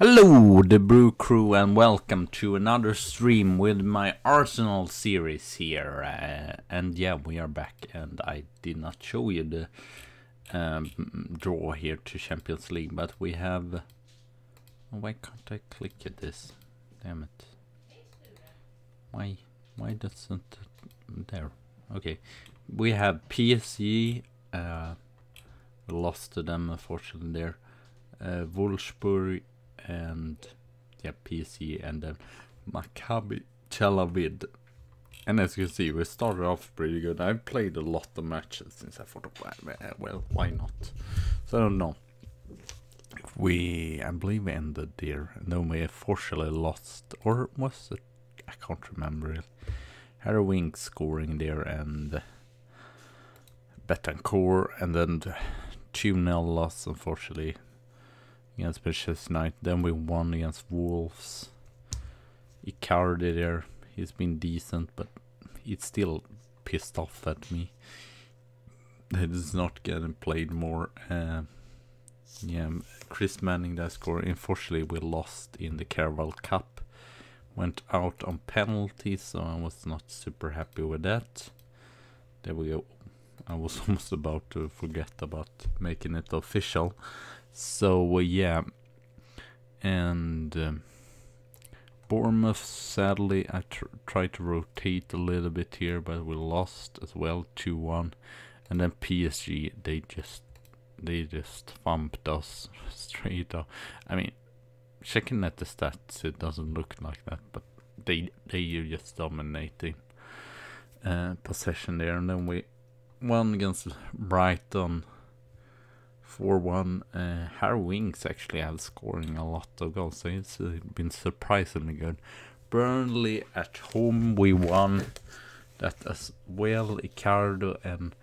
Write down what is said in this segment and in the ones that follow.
Hello, the Brew Crew, and welcome to another stream with my Arsenal series here. And yeah, we are back, and I did not show you the draw here to Champions League, but we have... Why can't I click at this? Damn it. Why doesn't it... There. Okay. We have PSG. We lost to them, unfortunately, there. Wolfsburg. And yeah, PC, and then Maccabi Tel Aviv. And as you can see, we started off pretty good. I played a lot of matches since I thought, well, why not? So I don't know. I believe we ended there, and then we unfortunately lost, or was it? I can't remember. Harry Winks scoring there, and Betancourt, and then 2-0 loss, unfortunately, against Manchester United. Then we won against Wolves. Icardi there, he's been decent, but he's still pissed off at me that he's not getting played more. Yeah, Chris Manning that scored. Unfortunately, we lost in the Carabao Cup. Went out on penalties, so I was not super happy with that. There we go. I was almost about to forget about making it official. So yeah, and Bournemouth, sadly, I tried to rotate a little bit here, but we lost as well, 2-1. And then PSG, they just thumped us straight up. I mean, checking at the stats, it doesn't look like that, but they are just dominating possession there. And then we won against Brighton 4-1. Harry Winks actually have scoring a lot of goals, so it's been surprisingly good. Burnley at home, we won that as well. Icardi and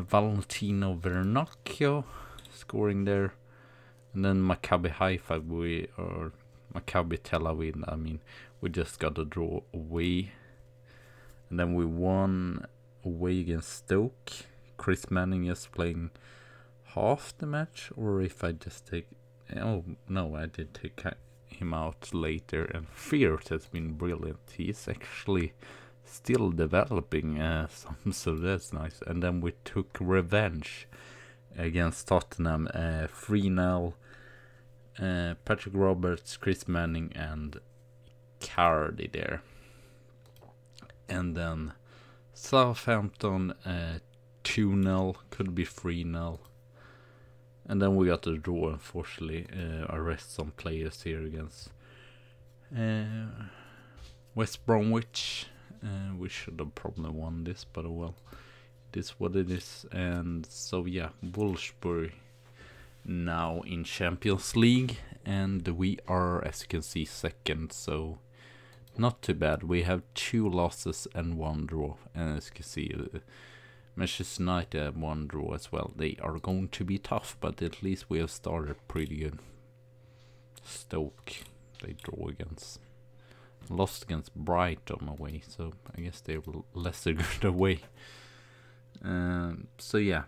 Valentino Vernacchio scoring there. And then Maccabi Haifa, or Maccabi Tel Aviv, I mean, we just got a draw away. And then we won away against Stoke. Chris Manning is playing half the match, or if I just take... Oh, no, I did take him out later. And Fierce has been brilliant. He's actually still developing some, so that's nice. And then we took revenge against Tottenham. 3-0. Patrick Roberts, Chris Manning, and Cardi there. And then Southampton... 2-0, could be 3-0. And then we got a draw, unfortunately. I rest some players here against West Bromwich. We should have probably won this, but oh well. It is what it is. And so yeah, Wolfsburg now in Champions League. And we are, as you can see, second. So not too bad. We have 2 losses and 1 draw. And as you can see... Manchester United have 1 draw as well. They are going to be tough, but at least we have started pretty good. Stoke, they draw against, lost against Brighton away, so I guess they were lesser good away. So yeah,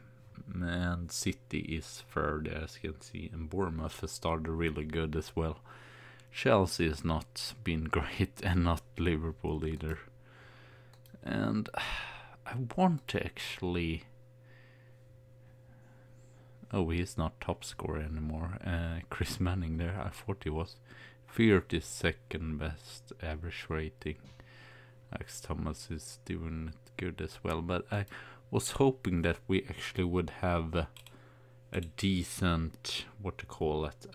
and City is third, as you can see, and Bournemouth has started really good as well. Chelsea has not been great, and not Liverpool either. And I want to actually... Oh, he's not top scorer anymore. Chris Manning there, I thought he was. 32nd best average rating. Alex Thomas is doing it good as well. But I was hoping that we actually would have a decent, what to call it,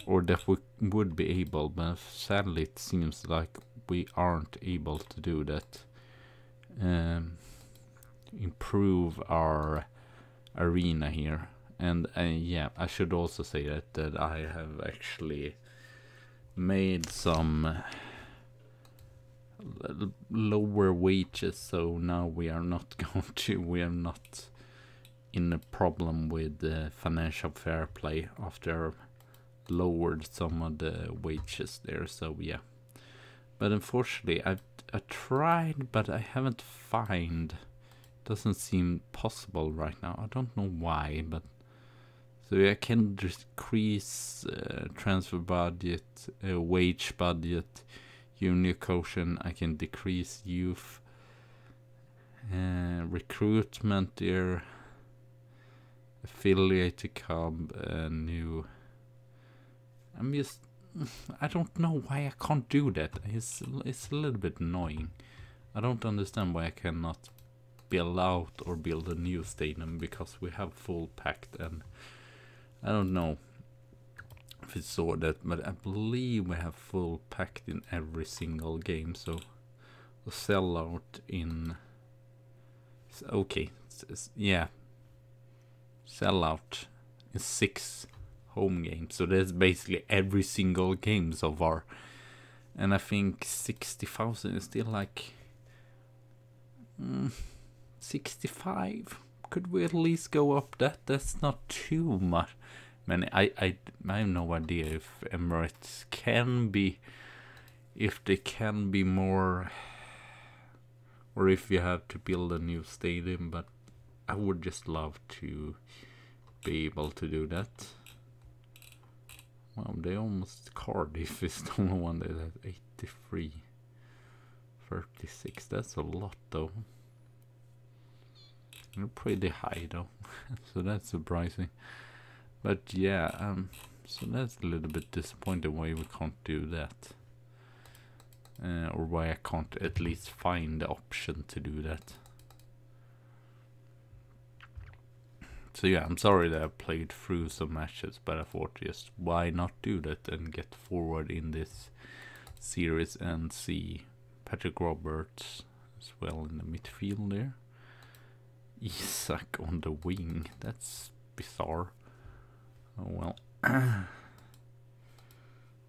or that we would be able. But sadly it seems like we aren't able to do that. Improve our arena here. And yeah, I should also say that I have actually made some lower wages, so now we are not we are not in a problem with financial fair play after lowered some of the wages there. So yeah, but unfortunately I tried, but I haven't found. Doesn't seem possible right now. I don't know why, but So I can decrease transfer budget, wage budget, junior quotient. I can decrease youth recruitment there, affiliated club, new. I don't know why I can't do that. It's a little bit annoying. I don't understand why I cannot build out or build a new stadium, because we have full packed, and I don't know if it's so that, but I believe we have full packed in every single game. So the sellout in okay, yeah, sellout in 6 home games. So that's basically every single game so far, and I think 60,000 is still like 65. Could we at least go up that? That's not too much. Man, I have no idea if Emirates can be, if they can be more, or if you have to build a new stadium, but I would just love to be able to do that. Well, they almost, Cardiff is the only one that has 83. 36, that's a lot though. They're pretty high though, so that's surprising. But yeah, so that's a little bit disappointing why we can't do that. Or why I can't at least find the option to do that. So yeah, I'm sorry that I played through some matches, but I thought just why not do that and get forward in this series and see Patrick Roberts as well in the midfield there. Isak on the wing, that's bizarre. Oh well.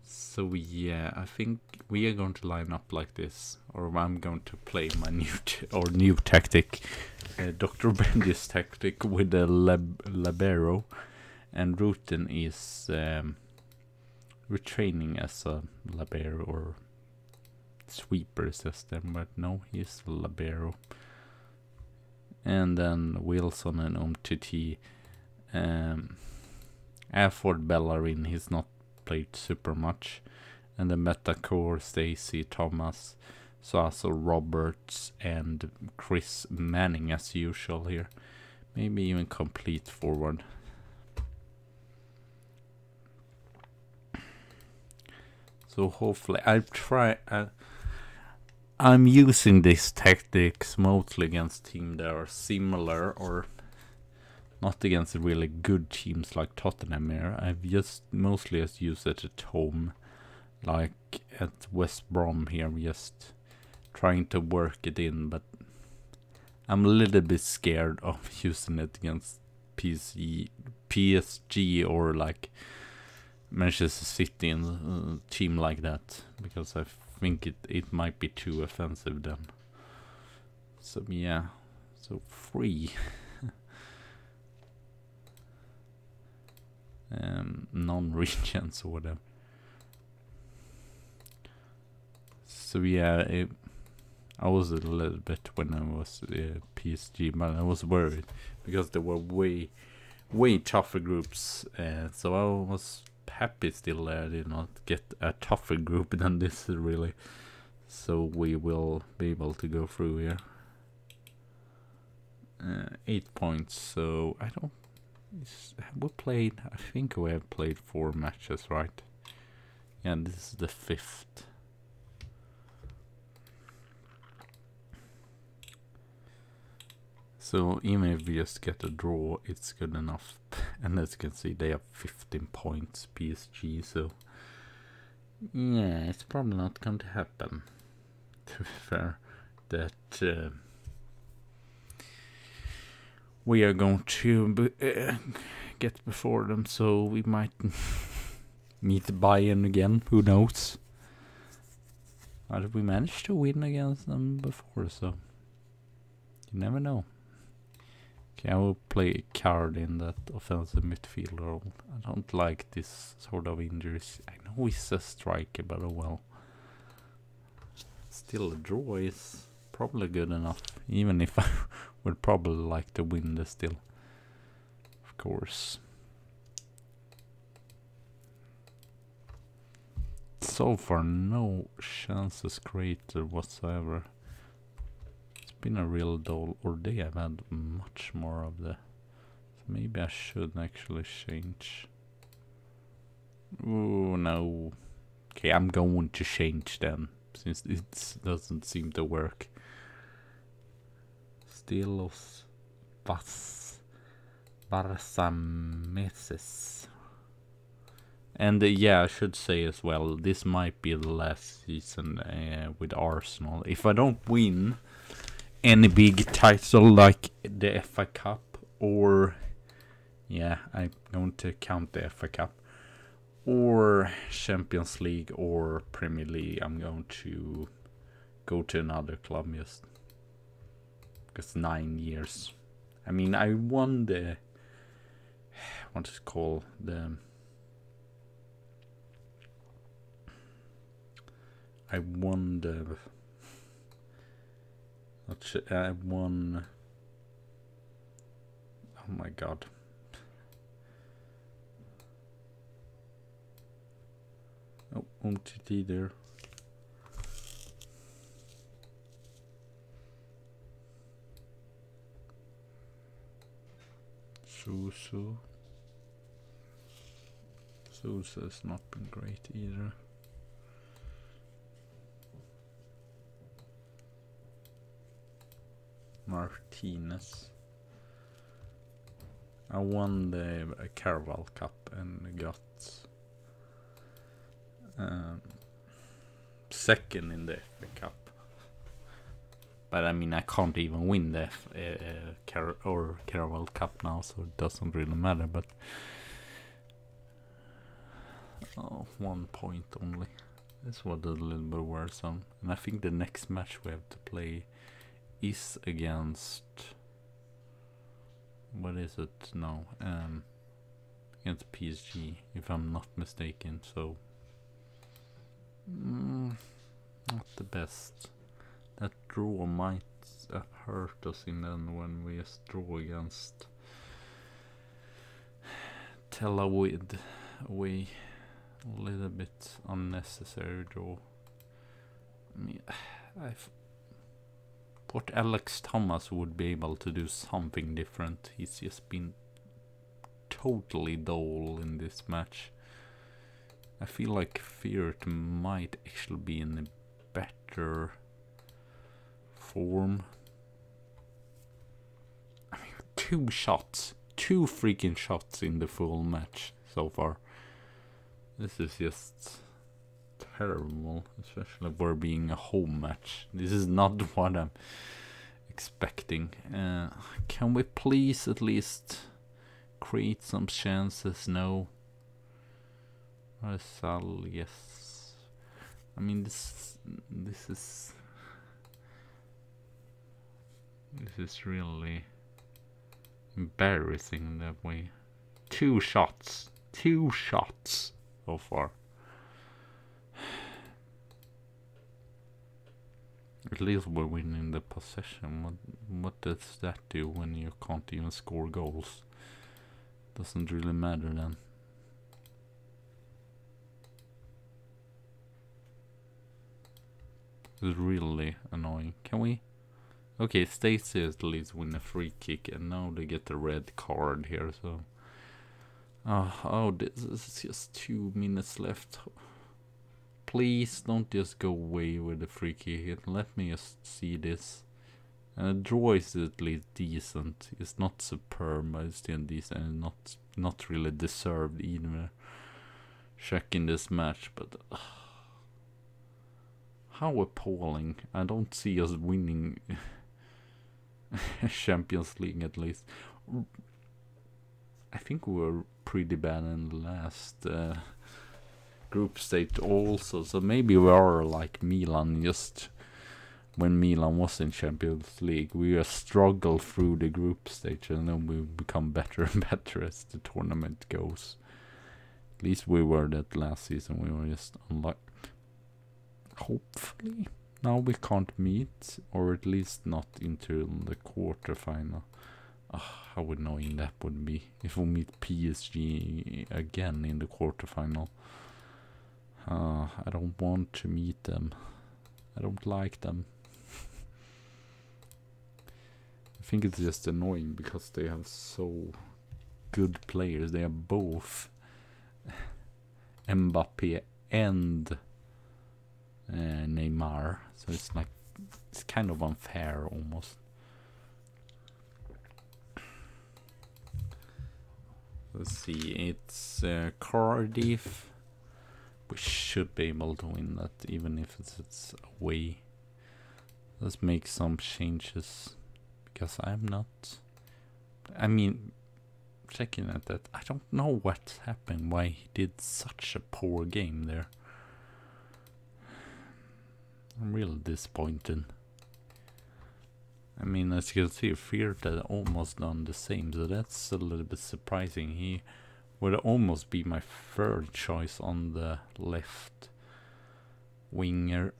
So yeah, I think we are going to line up like this, or I'm going to play my new tactic, Dr. Benji's tactic with the libero, and Rutten is retraining as a libero or sweeper system, but no, he's a libero. And then Wilson and Umtiti, Afford Bellerin, he's not played super much, and the Metacore, Stacy, Thomas, Suazo, Roberts, and Chris Manning as usual here. Maybe even complete forward. So hopefully I'm using these tactics mostly against teams that are similar, or not against really good teams like Tottenham here. I've just mostly used it at home, like at West Brom here. I'm just trying to work it in, but I'm a little bit scared of using it against PSG or like Manchester City and a team like that, because I think it might be too offensive then. So yeah, so 3 non-regions or whatever. So yeah, I was a little bit when I was PSG, but I was worried because there were way tougher groups, so I was happy still I did not get a tougher group than this really. So we will be able to go through here. 8 points, so I don't, I think we have played 4 matches, right? Yeah, this is the 5th. So even if we just get a draw, it's good enough. And as you can see, they have 15 points, PSG, so yeah, it's probably not going to happen, to be fair, that we are going to get before them, so we might meet Bayern again, who knows. But we managed to win against them before, so you never know. Okay, I will play a card in that offensive midfield role. I don't like this sort of injuries. I know he's a striker, but oh well. Still, a draw is probably good enough, even if I would probably like to win this still, of course. so far no chances created whatsoever. It's been a real dull, or they have had much more of the. So maybe I should actually change. Oh no. Okay, I'm going to change then, since it doesn't seem to work. Stilos Barsameses. And yeah, I should say as well, this might be the last season with Arsenal. If I don't win any big title like the FA Cup, or yeah, I'm going to count the FA Cup, or Champions League or Premier League, I'm going to go to another club just because 9 years. I mean, I won the, what is it called, I won, oh my god. Oh, OTT there. Sousa has not been great either. Martinez. I won the Carabao Cup and got second in the FA Cup. But I mean, I can't even win the Carabao Cup now, so it doesn't really matter. But 1 point only. This was a little bit worrisome. And I think the next match we have to play is against, what is it now? Against PSG, if I'm not mistaken. So not the best. That draw might have hurt us in the end when we just draw against Tel Aviv away. A little bit unnecessary draw. I mean, I thought Alex Thomas would be able to do something different. He's just been totally dull in this match. I feel like Fiat might actually be in a better form. I mean, 2 shots. 2 freaking shots in the full match so far. This is just terrible, especially for being a home match. This is not what I'm expecting. Can we please at least create some chances? No. Rizal, yes. I mean, this is really embarrassing that way. 2 shots so far. At least we're winning the possession. What does that do when you can't even score goals? Doesn't really matter then. It's really annoying. Can we? Okay, Stacey at least win a free kick, and now they get the red card here. So, this is just 2 minutes left. Please don't just go away with the free kick. Let me just see this. And the draw is at least decent. It's not superb, but it's still decent, and not really deserved either. Checking this match, but how appalling! I don't see us winning Champions League at least. I think we were pretty bad in the last group stage also, so maybe we are like Milan. Just when Milan was in Champions League, we just struggle through the group stage, and then we become better and better as the tournament goes. At least we were that last season. We were just unlucky. Hopefully now we can't meet, or at least not into the quarterfinal. How annoying that would be if we meet PSG again in the quarterfinal. I don't want to meet them. I don't like them. I think it's just annoying because they have so good players. They are both Mbappe and Neymar, so it's like it's kind of unfair almost. Let's see, it's Cardiff. We should be able to win that, even if it's away. Let's make some changes, because I'm not... I mean, checking at that, I don't know what happened, why he did such a poor game there. I'm really disappointed. I mean, as you can see, Fearted almost done the same, so that's a little bit surprising. He would almost be my third choice on the left winger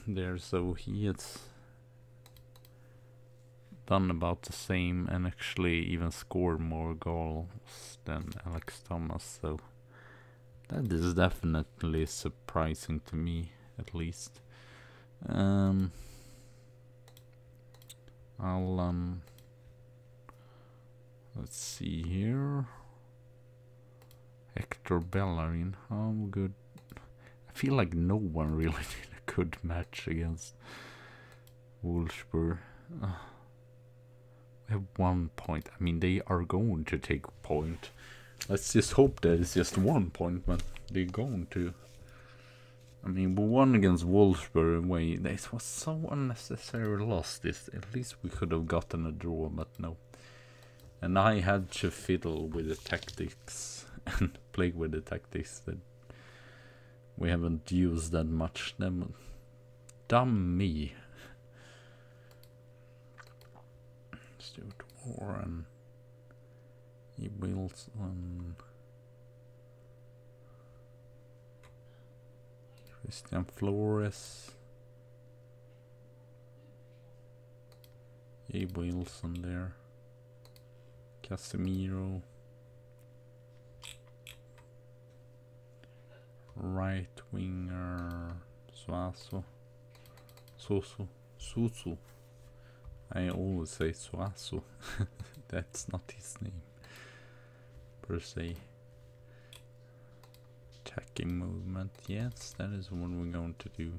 there, so he has done about the same and actually even scored more goals than Alex Thomas, so that is definitely surprising to me, at least. Let's see here. Hector Bellerin, how good? I feel like no one really did a good match against Wolfsburg. We have 1 point. I mean, they are going to take a point. Let's just hope that it's just 1 point, but they're going to. I mean, we won against Wolfsburg away. This was so unnecessary loss. At least we could have gotten a draw, but no. And I had to fiddle with the tactics and play with the tactics that we haven't used that much. Dumb me. Stuart Warren. He builds on Christian Flores. A Wilson there. Casemiro. Right winger Suazo. Susu. I always say Suazo. That's not his name per se. Attacking movement, yes, that is what we're going to do.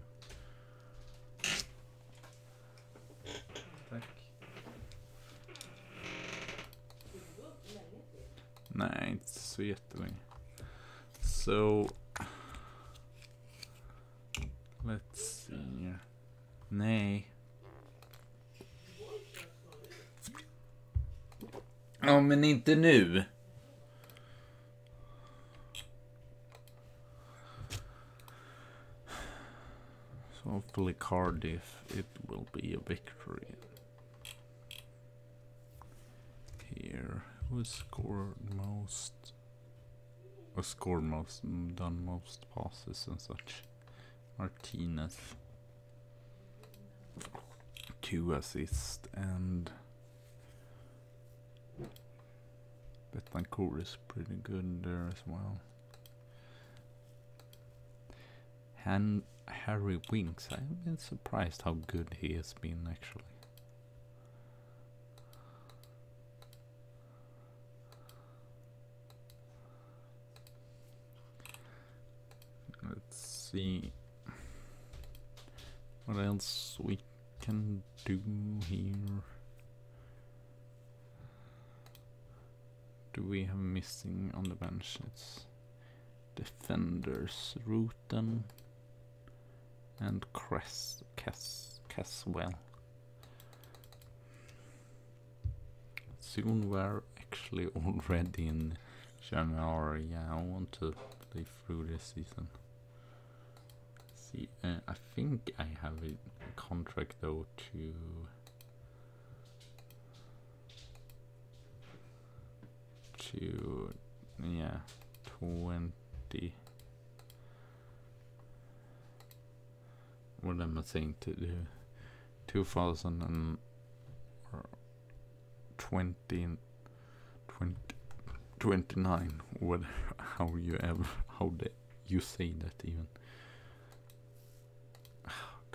Attack. Nej, inte så jättelänge. So, let's see. Nej. Ja, men inte nu. So hopefully Cardiff, it will be a victory. Here, who scored most? Or scored most, done most passes and such? Martinez. 2 assists, and Betancourt is pretty good there as well. Harry Winks, I've been surprised how good he has been actually. Let's see what else we can do here. Do we have missing on the bench? It's defenders, Rutan and Caswell. Soon we're actually already in January. Yeah, I want to play through this season. See, I think I have a contract though to yeah, 20. What am I saying to do? 2029, what? How you say that even?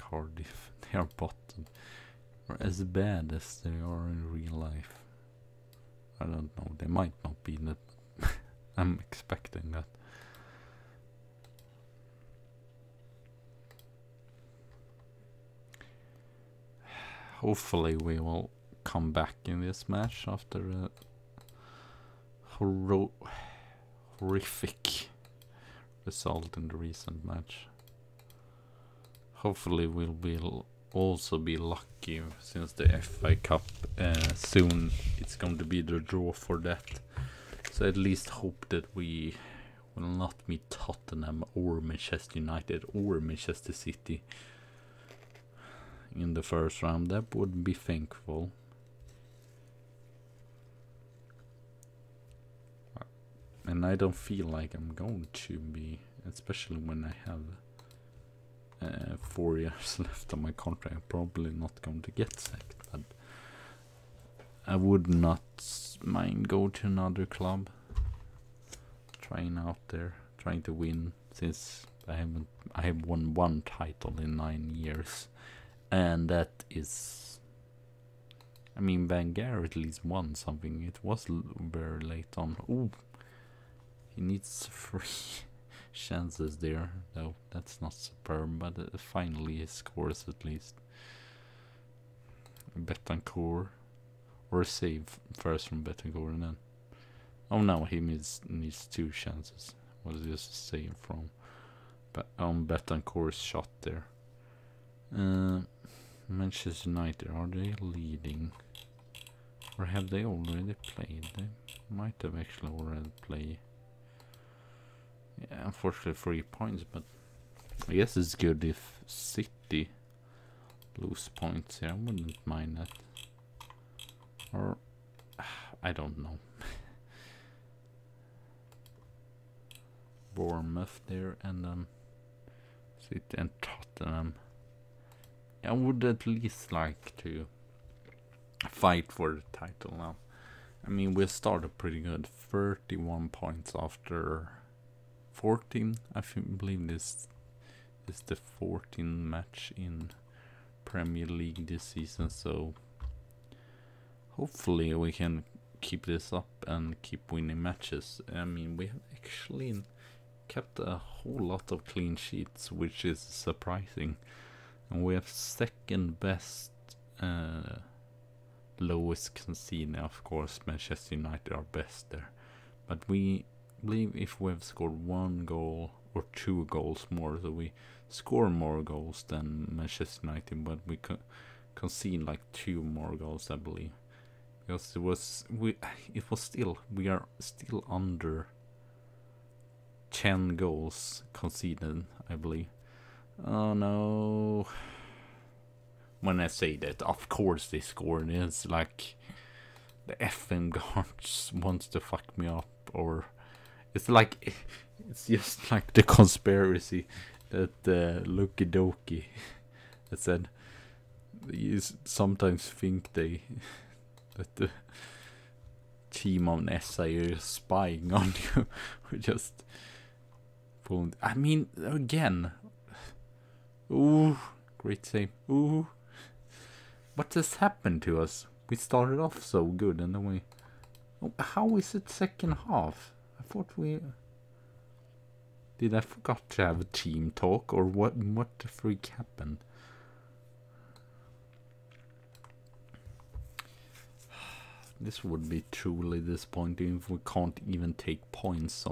Cardiff. They are bottom. Or as bad as they are in real life. I don't know. They might not be that. I'm expecting that. Hopefully we will come back in this match after a horrific result in the recent match. Hopefully we'll also be lucky since the FA Cup soon it's going to be the draw for that. So at least hope that we will not meet Tottenham or Manchester United or Manchester City in the first round. That would be thankful. And I don't feel like I'm going to be, especially when I have 4 years left on my contract. I'm probably not going to get sacked, but I would not mind go to another club, trying out there, trying to win, since I have won 1 title in 9 years, and that is, I mean, Wenger at least won something. It was very late on. Ooh, he needs 3 chances there, though. That's not superb, but finally he scores at least. Betancourt, or a save first from Betancourt, and then oh no, he needs 2 chances. Was just a save from Betancourt's shot there. Manchester United, are they leading, or have they already played? They might have actually already played. Yeah, unfortunately 3 points, but I guess it's good if City lose points here. I wouldn't mind that. Or I don't know. Bournemouth there, and then City and Tottenham. I would at least like to fight for the title now. I mean, we started pretty good. 31 points after 14. I believe this is the 14th match in Premier League this season, so hopefully we can keep this up and keep winning matches. I mean, we have actually kept a whole lot of clean sheets, which is surprising, and we have second best lowest conceding. Of course, Manchester United are best there, but we believe if we have scored 1 goal or 2 goals more, so we score more goals than Manchester United, but we concede like 2 more goals, I believe, because we are still under 10 goals conceded, I believe. Oh no. When I say that, of course they scored. It's like the FM guards wants to fuck me up, or it's like, it's just like the conspiracy that Lucky Doki that said you sometimes think that the team on SA is spying on you. We just pulling. I mean, again. Ooh, great save. Ooh, what has happened to us? We started off so good, and then we. Oh, how is it second half? I thought we. Did I forgot to have a team talk, or what? What the freak happened? This would be truly disappointing if we can't even take points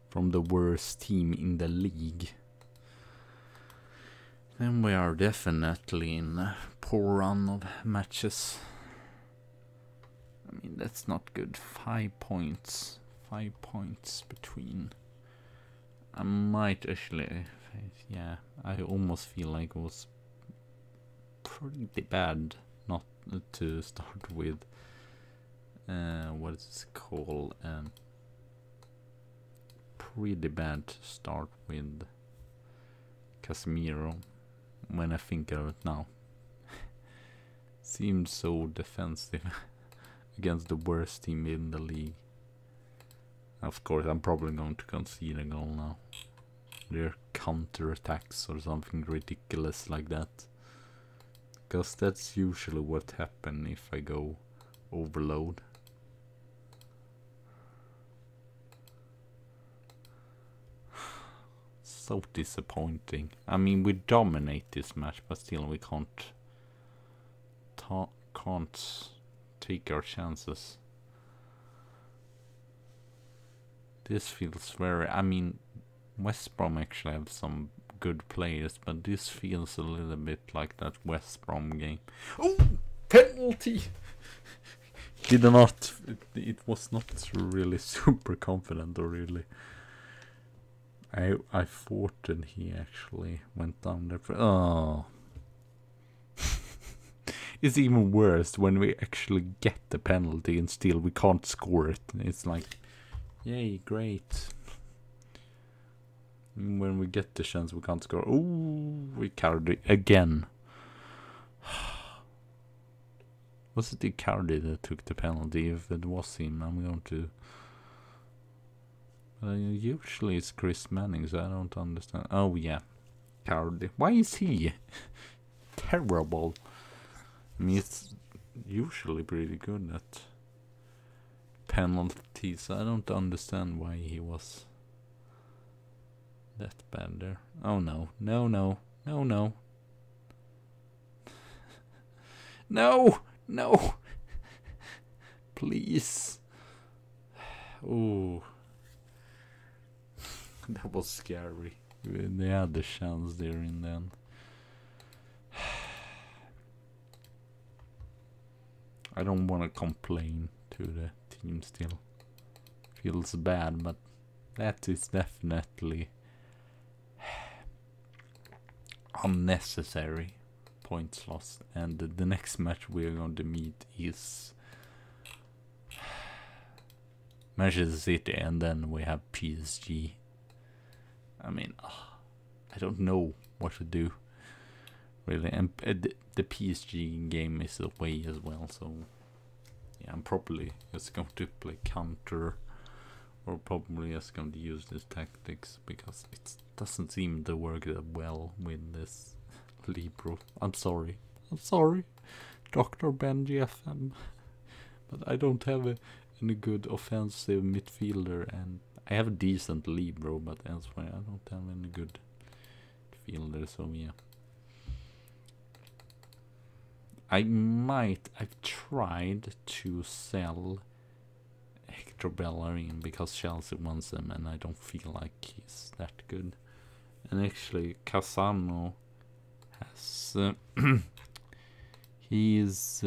from the worst team in the league. Then we are definitely in a poor run of matches. I mean, that's not good. 5 points. 5 points between. I might actually, yeah, I almost feel like it was pretty bad not to start with. What is it called? Pretty bad to start with Casemiro. When I think of it now, seems so defensive against the worst team in the league. Of course, I'm probably going to concede a goal now. their counter-attacks or something ridiculous like that. Because that's usually what happens if I go overload. So disappointing. I mean, we dominate this match, but still we can't take our chances. This feels very... I mean, West Brom actually have some good players, but this feels a little bit like that West Brom game. Oh! Penalty! Did not... It was not really super confident or really... I thought that he actually went down there for... Oh. It's even worse when we actually get the penalty and still we can't score it. It's like, yay, great. And when we get the chance we can't score. Ooh, we carried it again. Was it Icardi that took the penalty? If it was him, I'm going to... usually it's Chris Manning, so I don't understand. Oh yeah, Icardi. Why is he terrible? I mean, it's usually pretty good at penalties. I don't understand why he was that bad there. Oh no, no, no, no, no. No, no. Please. Oh. That was scary. They had the chance there in the end. I don't want to complain to the team still. Feels bad, but that is definitely unnecessary points lost. And the next match we are going to meet is Manchester City, and then we have PSG. I mean, I don't know what to do, really. And the PSG game is away as well, so yeah, I'm probably just going to play counter, or probably just going to use these tactics because it doesn't seem to work that well with this Libro. I'm sorry, Dr. Benji FM, but I don't have any good offensive midfielder, and I have a decent Libro, but elsewhere I don't have any good fielder, so yeah. I've tried to sell Hector Bellerin because Chelsea wants him, and I don't feel like he's that good. And actually, Casano has his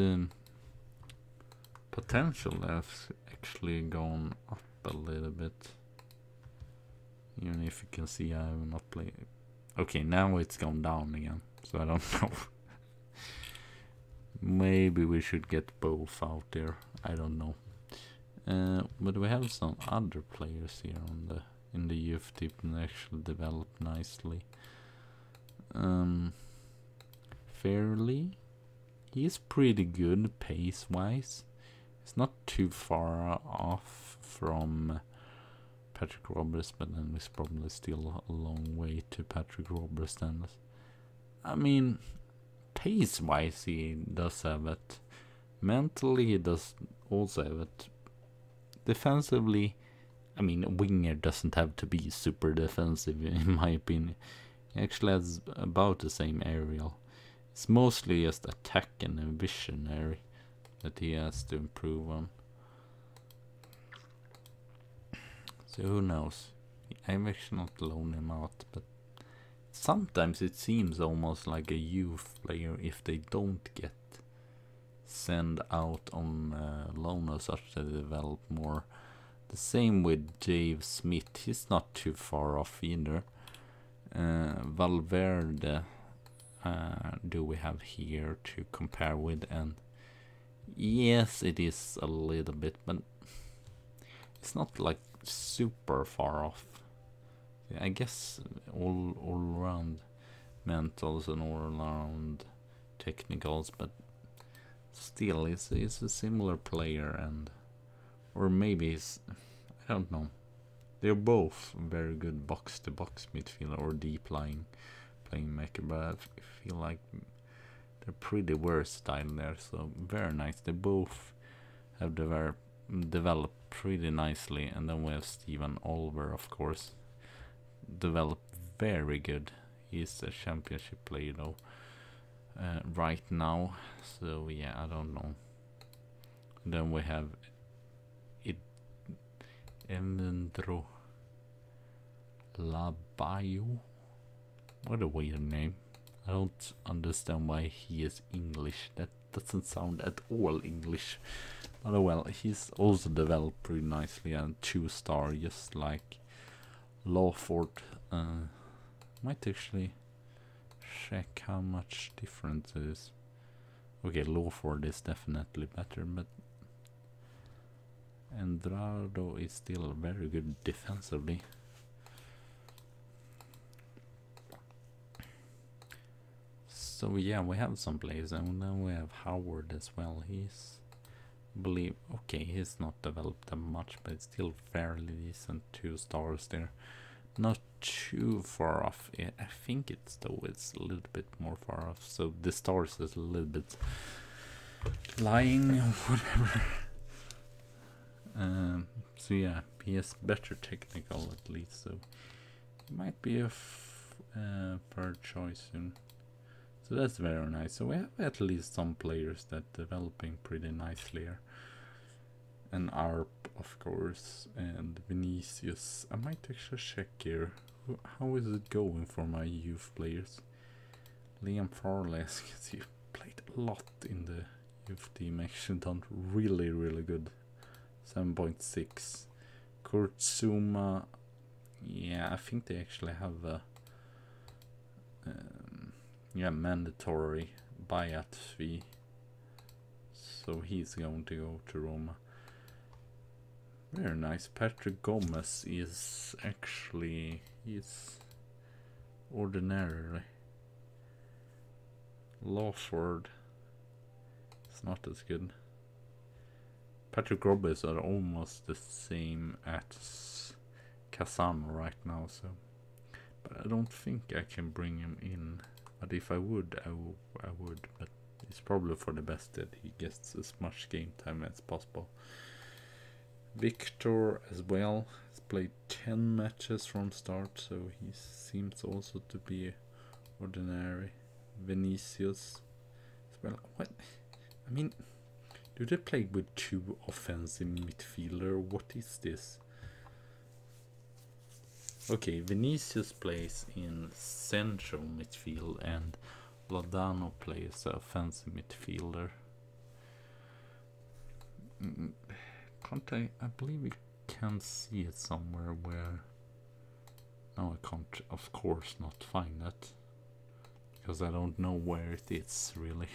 potential has actually gone up a little bit. Even if you can see I have not played. Okay, now it's gone down again, so I don't know. Maybe we should get both out there. I don't know. But we have some other players here on in the youth team that actually develop nicely. Fairly, he's pretty good pace wise. It's not too far off from Patrick Roberts, but then it's probably still a long way to Patrick Roberts. Then, I mean, pace wise he does have it. Mentally he does also have it. Defensively, I mean, Wenger doesn't have to be super defensive in my opinion. He actually has about the same aerial. It's mostly just attack and visionary that he has to improve on. So who knows? I'm actually not loaning him out, but sometimes it seems almost like a youth player, if they don't get sent out on loan or such, to develop more. The same with Dave Smith, he's not too far off either. Valverde do we have here to compare with, and yes, it is a little bit, but it's not like super far off. I guess all around mentals and all around technicals, but still it's a similar player, and or maybe it's, I don't know. they're both very good box-to-box midfielder or deep lying playmaker, but I feel like they're pretty versatile there, so very nice. They both have developed pretty nicely, and then we have Steven Olver, of course, developed very good. He's a championship player though right now, so yeah, I don't know. Then we have Evandro Labayo. What a weird name. I don't understand why he is English. That doesn't sound at all English. But well, he's also developed pretty nicely and 2-star, just like Lawford. Might actually check how much difference it is. Okay, Lawford is definitely better, but Andrado is still very good defensively. So yeah, we have some players, and then we have Howard as well. He's, I believe, okay, he's not developed that much, but it's still fairly decent. 2 stars there, not too far off. I think it's a little bit more far off. So the stars is a little bit lying, whatever. So yeah, he has better technical at least, so he might be a third choice soon. So that's very nice. So we have at least some players that developing pretty nicely here. And Arp, of course, and Vinicius. I might actually check here. How is it going for my youth players? Liam Farley, as you can see, played a lot in the youth team. Actually done really, really good. 7.6. Kurt Zuma. Yeah, I think they actually have a mandatory buyout fee, so he's going to go to Roma. Very nice. Patrick Gomez is actually, he's ordinarily. Lawford is not as good. Patrick Gomez are almost the same as Kazan right now, so, but I don't think I can bring him in. But if I would, I would. But it's probably for the best that he gets as much game time as possible. Victor as well has played 10 matches from start, so he seems also to be ordinary. Vinicius as well. What? I mean, do they play with 2 offensive midfielder? What is this? Okay, Vinicius plays in central midfield and Lodano plays offensive midfielder. Can't I believe you can see it somewhere where... No, I can't, of course, not find that. Because I don't know where it is, really.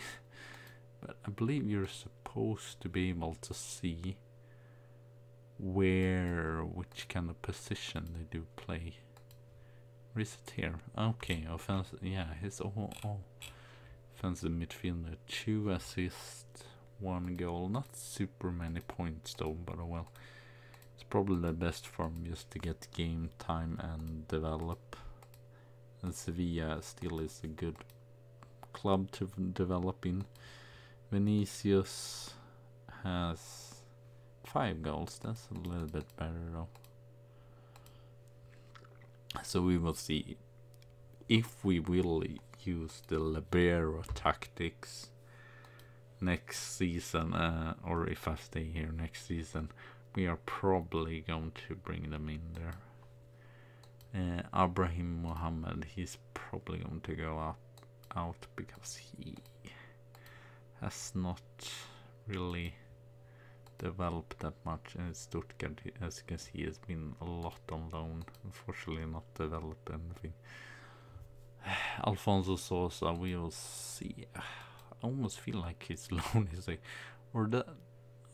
But I believe you're supposed to be able to see which kind of position they do play. Where is it here? Okay, offensive. Yeah, he's all offensive midfielder. 2 assists, 1 goal. Not super many points though, but well, it's probably the best for him just to get game time and develop. And Sevilla still is a good club to develop in. Vinicius has 5 goals. That's a little bit better though. So we will see if we will use the libero tactics next season, or if I stay here next season. We are probably going to bring them in there. Abraham Mohammed, he's probably going to go out because he has not really developed that much in Stuttgart. As you can see, he has been a lot on loan, unfortunately not developed anything. Alfonso Sosa, we will see. I almost feel like his loan is like, or the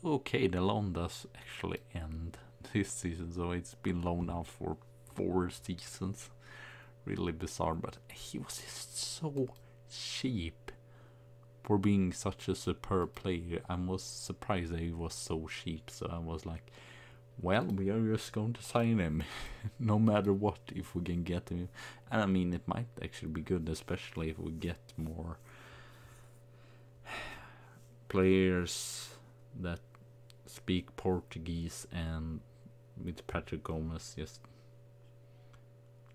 okay, the loan does actually end this season, so it's been loaned out for 4 seasons. Really bizarre, but he was just so cheap for being such a superb player. I was surprised that he was so cheap, so I was like, well, we are just going to sign him, no matter what, if we can get him. And I mean, it might actually be good, especially if we get more players that speak Portuguese, and with Patrick Gomez, just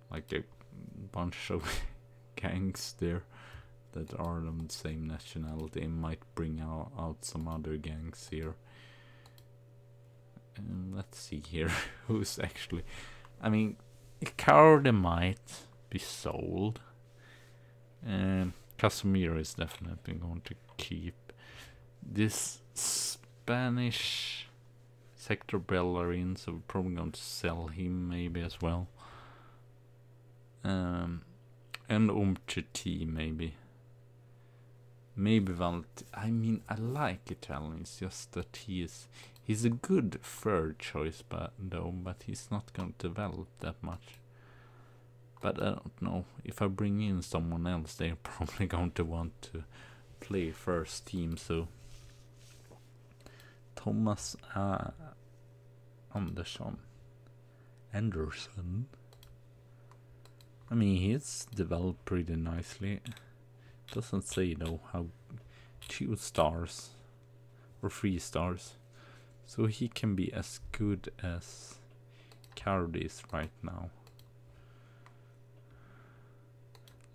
like a bunch of gangs there that are on the same nationality, and might bring out some other gangs here. And let's see here who's actually. I mean, Icardi might be sold. Casemiro is definitely going to keep. This Spanish Sector Bellerin, so we're probably going to sell him maybe as well. And Umtiti maybe. Maybe I mean, I like Italian. It's just that he's a good third choice, but he's not going to develop that much. But I don't know, if I bring in someone else, they're probably going to want to play first team. So Thomas Anderson. I mean, he's developed pretty nicely. Doesn't say though how 2 stars or 3 stars, so he can be as good as Cardi is right now.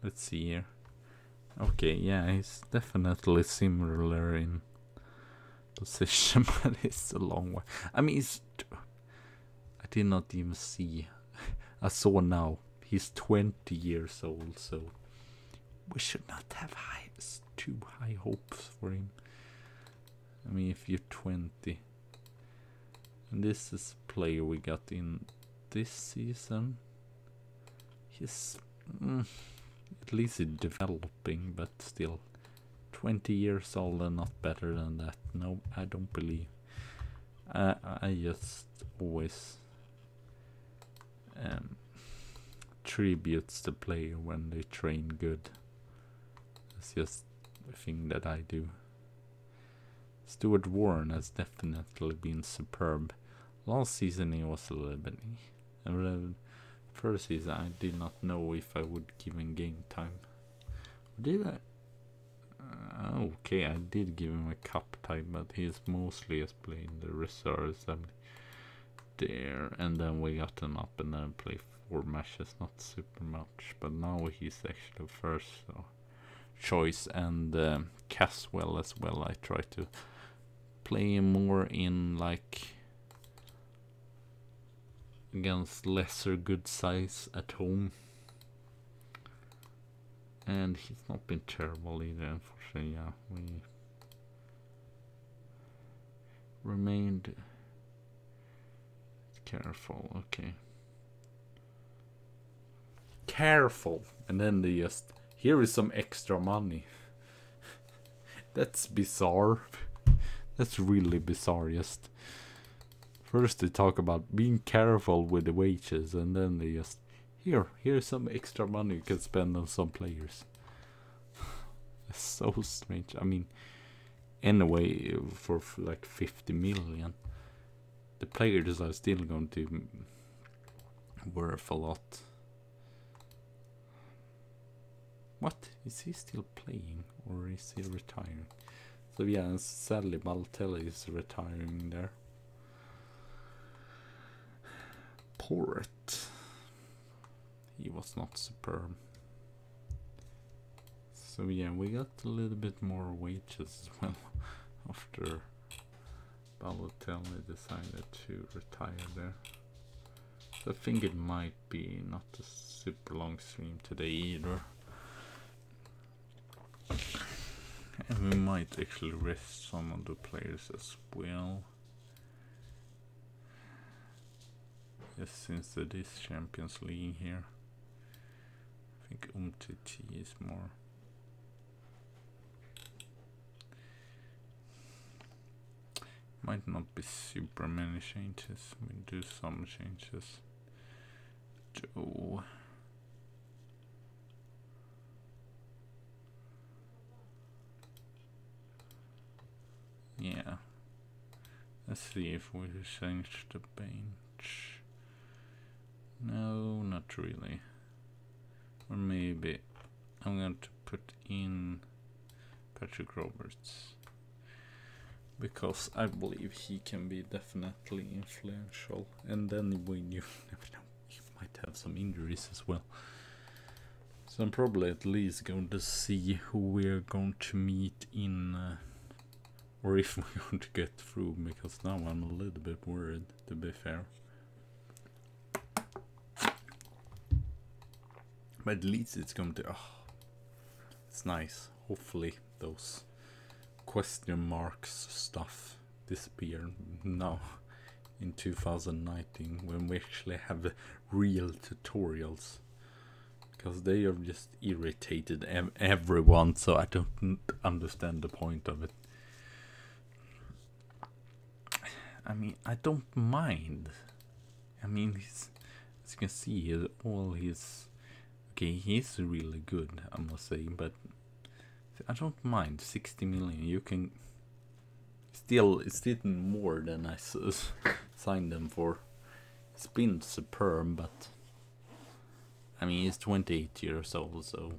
Let's see here. Okay, yeah, he's definitely similar in position, but it's a long way. I mean, I did not even see. I saw now. He's 20 years old, so we should not have too high hopes for him. I mean, if you're 20, and this is a player we got in this season. He's at least he's developing, but still 20 years old and not better than that. No, I don't believe. I just always tributes the player when they train good. It's just a thing that I do. Stuart Warren has definitely been superb. Last season he was a little bit. First season I did not know if I would give him game time. Did I? Okay, I did give him a cup time, but he's mostly just playing the reserves there, and then we got him up and then play 4 matches, not super much, but now he's actually first choice. And Caswell as well, I try to play him more in like against lesser good size at home, and he's not been terrible either, unfortunately. Yeah, we remained careful. Okay, careful, and then they just, here is some extra money. That's bizarre. That's really bizarre. Just first they talk about being careful with the wages, and then they just, here's some extra money you can spend on some players. It's so strange. I mean, anyway, for like 50 million, the players are still going to worth a lot. What? Is he still playing, or is he retiring? So yeah, sadly Balotelli is retiring there. Port. He was not superb. So yeah, we got a little bit more wages as well after Balotelli decided to retire there. So I think it might be not a super long stream today either. And we might actually rest some of the players as well. Yes, since it is Champions League here. I think Umtiti is more. Might not be super many changes. We'll do some changes. Joe. Yeah. Let's see if we change the bench. No, not really. Or maybe I'm going to put in Patrick Roberts, because I believe he can be definitely influential. And then when you never know, you might have some injuries as well. So I'm probably at least going to see who we're going to meet in, or if we're going to get through, because now I'm a little bit worried, to be fair. But at least it's going to, it's nice. Hopefully those question marks stuff disappear now in 2019, when we actually have real tutorials, because they have just irritated everyone, so I don't understand the point of it. I mean, I don't mind. I mean, as you can see, all his, okay, he's really good, I must say, but I don't mind 60 million. You can still, it's still more than I signed them for. It's been superb, but I mean, he's 28 years old, so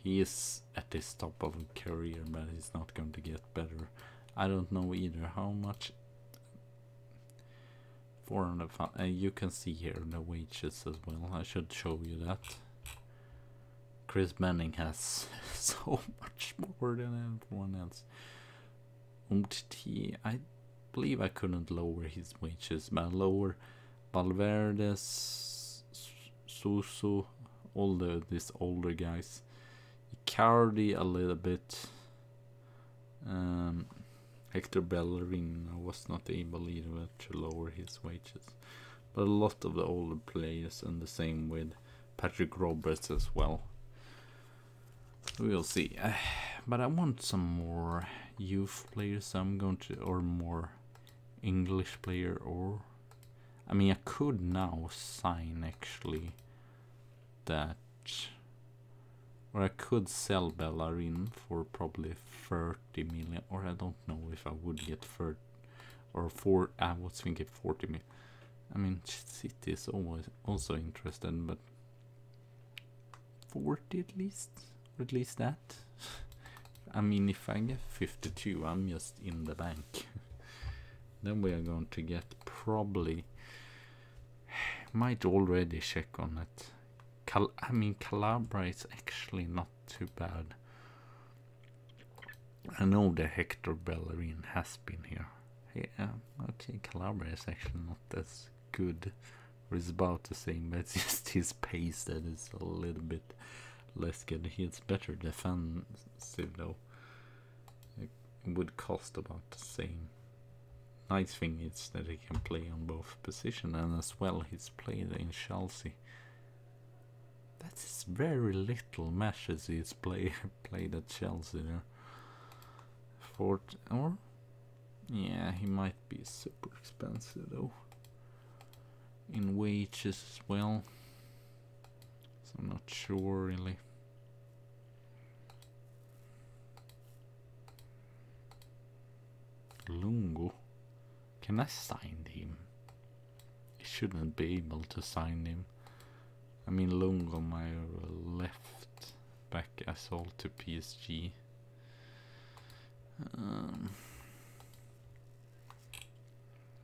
he is at this top of a career, but he's not going to get better. I don't know either how much. 400. You can see here the wages as well. I should show you that. Chris Manning has so much more than everyone else. I believe I couldn't lower his wages, but lower Valverde's, Suso, all these older guys. Icardi a little bit. Hector Bellerin was not able either to lower his wages, but a lot of the older players, and the same with Patrick Roberts as well. We'll see. But I want some more youth players, so I'm going to, or more English player, or I mean, I could now sign actually that, or I could sell Bellerin for probably 30 million, or I don't know if I would get 30 or 4. I was thinking 40 million. I mean, City is always also interested, but 40 at least, or at least that. I mean, if I get 52, I'm just in the bank. Then we are going to get probably, might already check on it. I mean, Calabria is actually not too bad. I know the Hector Bellerin has been here. Yeah, okay, Calabria is actually not as good, or it's about the same, but it's just his pace that is a little bit less good. He's better defensive though. It would cost about the same. Nice thing is that he can play on both positions, and as well he's played in Chelsea. That's very little matches he's played at Chelsea there. Or yeah, he might be super expensive though in wages as well, so I'm not sure really. Lungo, can I sign him? I shouldn't be able to sign him. I mean, Lungo, my left back, I sold to PSG.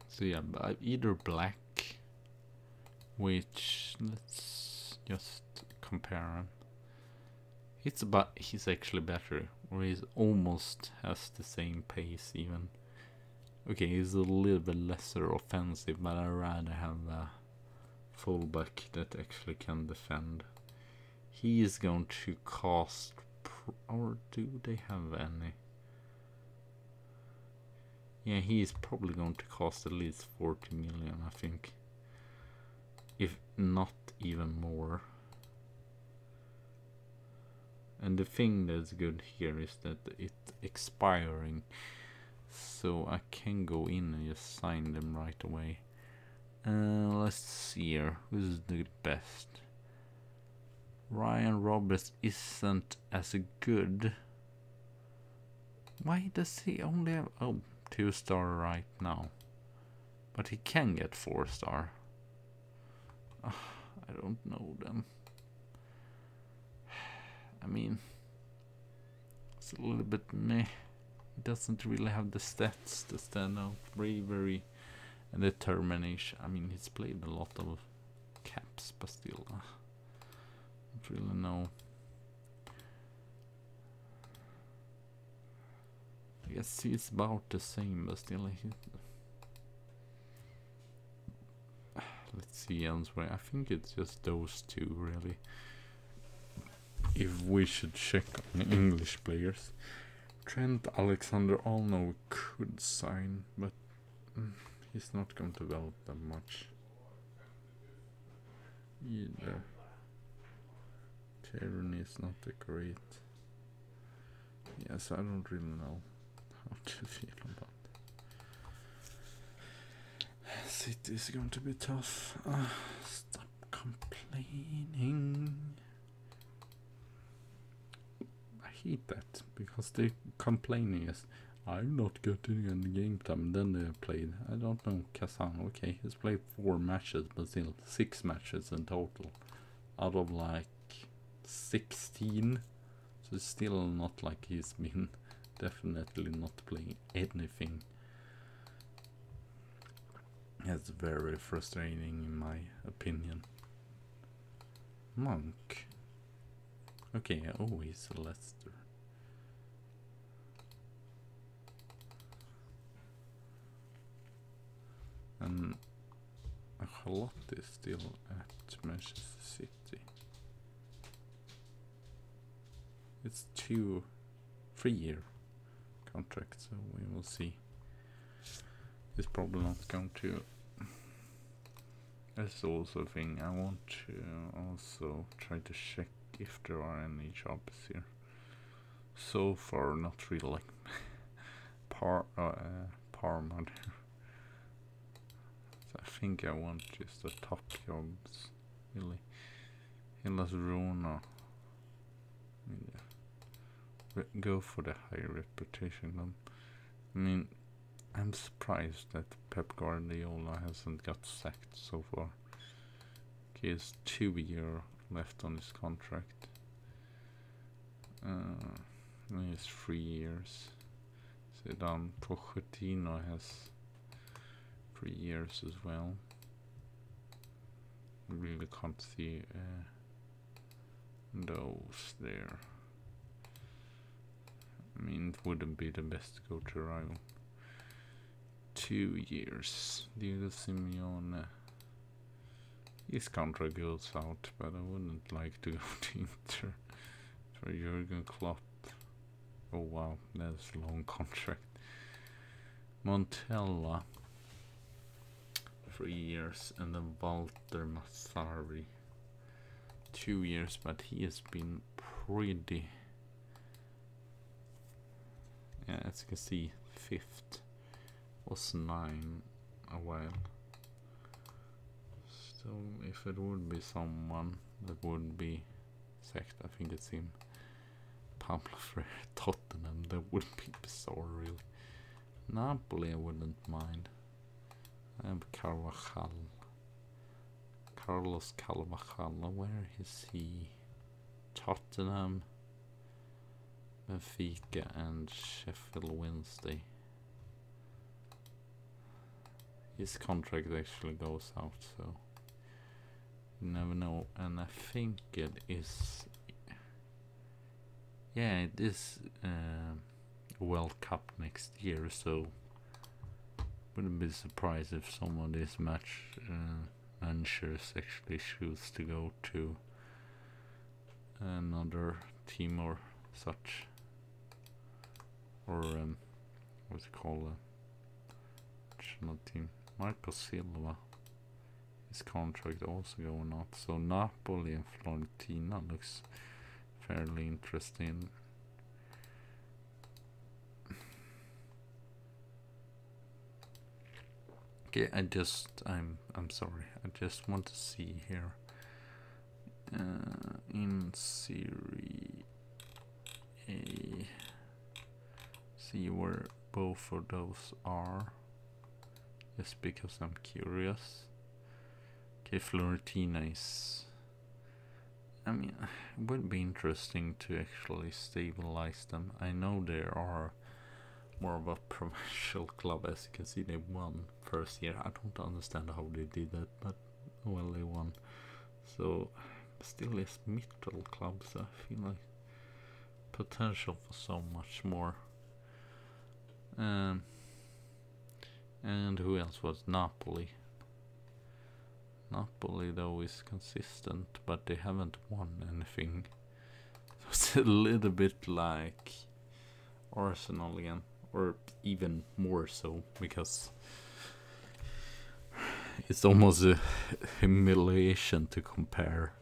So yeah, either black, which let's just compare him. He's actually better, or he's almost has the same pace even. Okay, he's a little bit lesser offensive, but I'd rather have a fullback that actually can defend. He is going to cost, or do they have any? Yeah, he is probably going to cost at least 40 million, I think, if not even more. And the thing that's good here is that it's expiring, so I can go in and just sign them right away. Let's see here, who's the best? Ryan Roberts isn't as good. Why does he only have, oh, 2-star right now. But he can get 4-star. I don't know them. I mean, it's a little bit meh. He doesn't really have the stats to stand out. Bravery and determination. I mean, he's played a lot of caps, but still, don't really know. I guess he's about the same, but still, let's see elsewhere. I think it's just those two, really. If we should check on the English players, Trent Alexander-Arnold could sign, but he's not going to develop that much either. Tyranny is not that great. Yes, I don't really know how to feel about it. City is going to be tough. Stop complaining. I hate that because they complaining is I'm not getting any game time. Then they played, I don't know, Kazan. Okay, he's played 4 matches, but still 6 matches in total out of like 16. So it's still not like he's been definitely not playing anything. That's very frustrating in my opinion. Monk. Okay, oh, he's a Leicester. And Charlotte is still at Manchester City. It's 3-year contract, so we will see. It's probably not going to. That's also a thing. I want to also try to check if there are any jobs here. So far, not really. Parma. So I think I want just the top jobs, really. Hellas Verona. Go for the high reputation. I mean, I'm surprised that Pep Guardiola hasn't got sacked so far. He has 2 years left on his contract. He has 3 years. Sedan Pochettino has 3 years as well. Really can't see those there. I mean, it wouldn't be the best to go to rival. 2 years. Diego Simeone. His contract goes out, but I wouldn't like to go to Inter for Jurgen Klopp. Oh wow, that's a long contract. Montella, 3 years, and then Walter Massari, 2 years, but he has been pretty. Yeah, as you can see, 5th was 9 a while. So if it would be someone that would be sacked, I think it's him. Pablo Freire, Tottenham, that would be bizarre, really. Napoli, I wouldn't mind. I have Carvajal. Carlos Carvajal, where is he? Tottenham, Benfica, and Sheffield Wednesday. His contract actually goes out, so you never know. And I think it is, yeah, it is World Cup next year, so wouldn't be surprised if some of these managers actually choose to go to another team or such, or what's it called, national team. Marco Silva, his contract also going out, so Napoli and Fiorentina looks fairly interesting. Okay, I'm sorry, I just want to see here in Serie A, see where both of those are, just because I'm curious. Okay, Fiorentina is, I mean, it would be interesting to actually stabilize them. I know they are more of a provincial club, as you can see. They won first year. I don't understand how they did that, but well, they won. So still is middle clubs. I feel like potential for so much more. And who else was Napoli? Napoli though is consistent, but they haven't won anything. So it's a little bit like Arsenal again, or even more so, because it's almost a humiliation to compare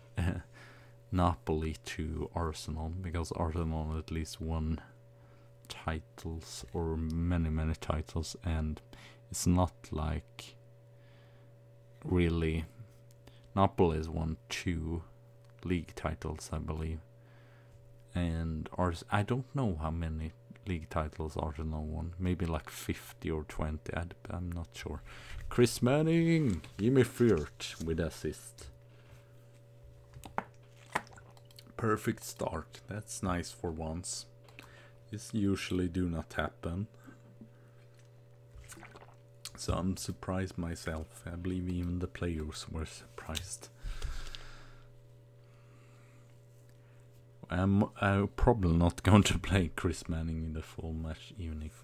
Napoli to Arsenal, because Arsenal at least won titles, or many titles, and it's not like really. Napoli has won 2 league titles, I believe, and I don't know how many league titles Arsenal won. Maybe like 50 or 20. I'm not sure. Chris Manning, give me Fürth with assist. Perfect start. That's nice for once. This usually do not happen. So I'm surprised myself. I believe even the players were surprised. I'm probably not going to play Chris Manning in the full match, even if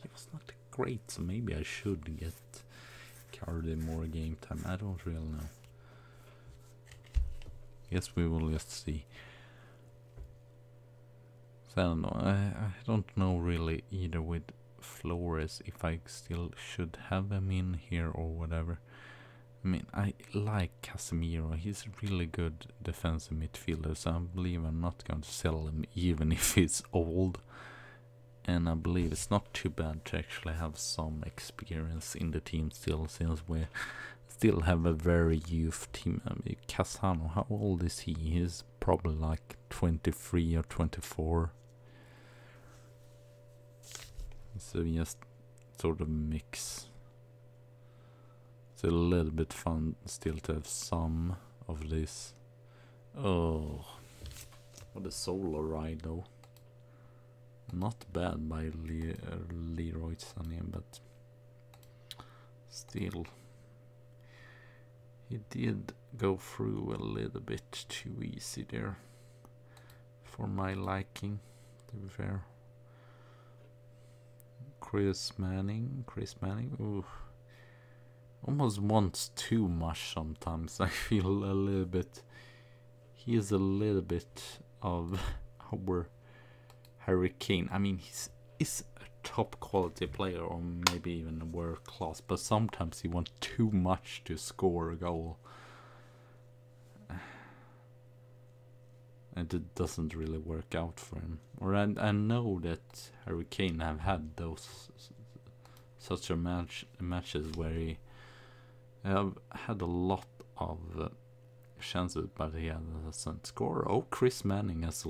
he was not great. So maybe I should get Cardi more game time. I don't really know. Guess we will just see. So I don't know. I don't know really either with Flores if I still should have him in here or whatever. I mean, I like Casemiro. He's a really good defensive midfielder, so I believe I'm not going to sell him even if he's old. And I believe it's not too bad to actually have some experience in the team still, since we still have a very youth team. I mean, Casano, how old is he? He's probably like 23 or 24. So just sort of mix. It's a little bit fun still to have some of this. Oh, what a solo ride though. Not bad by Leroy Sané, but still, he did go through a little bit too easy there for my liking, to be fair. Chris Manning, ooh. Almost wants too much sometimes. I feel a little bit. He is a little bit of our Harry Kane. I mean, he's a top quality player, or maybe even a world class, but sometimes he wants too much to score a goal. And it doesn't really work out for him. Or I know that Harry Kane have had those such a matches where he have had a lot of chances, but he hasn't scored. Oh, Chris Manning as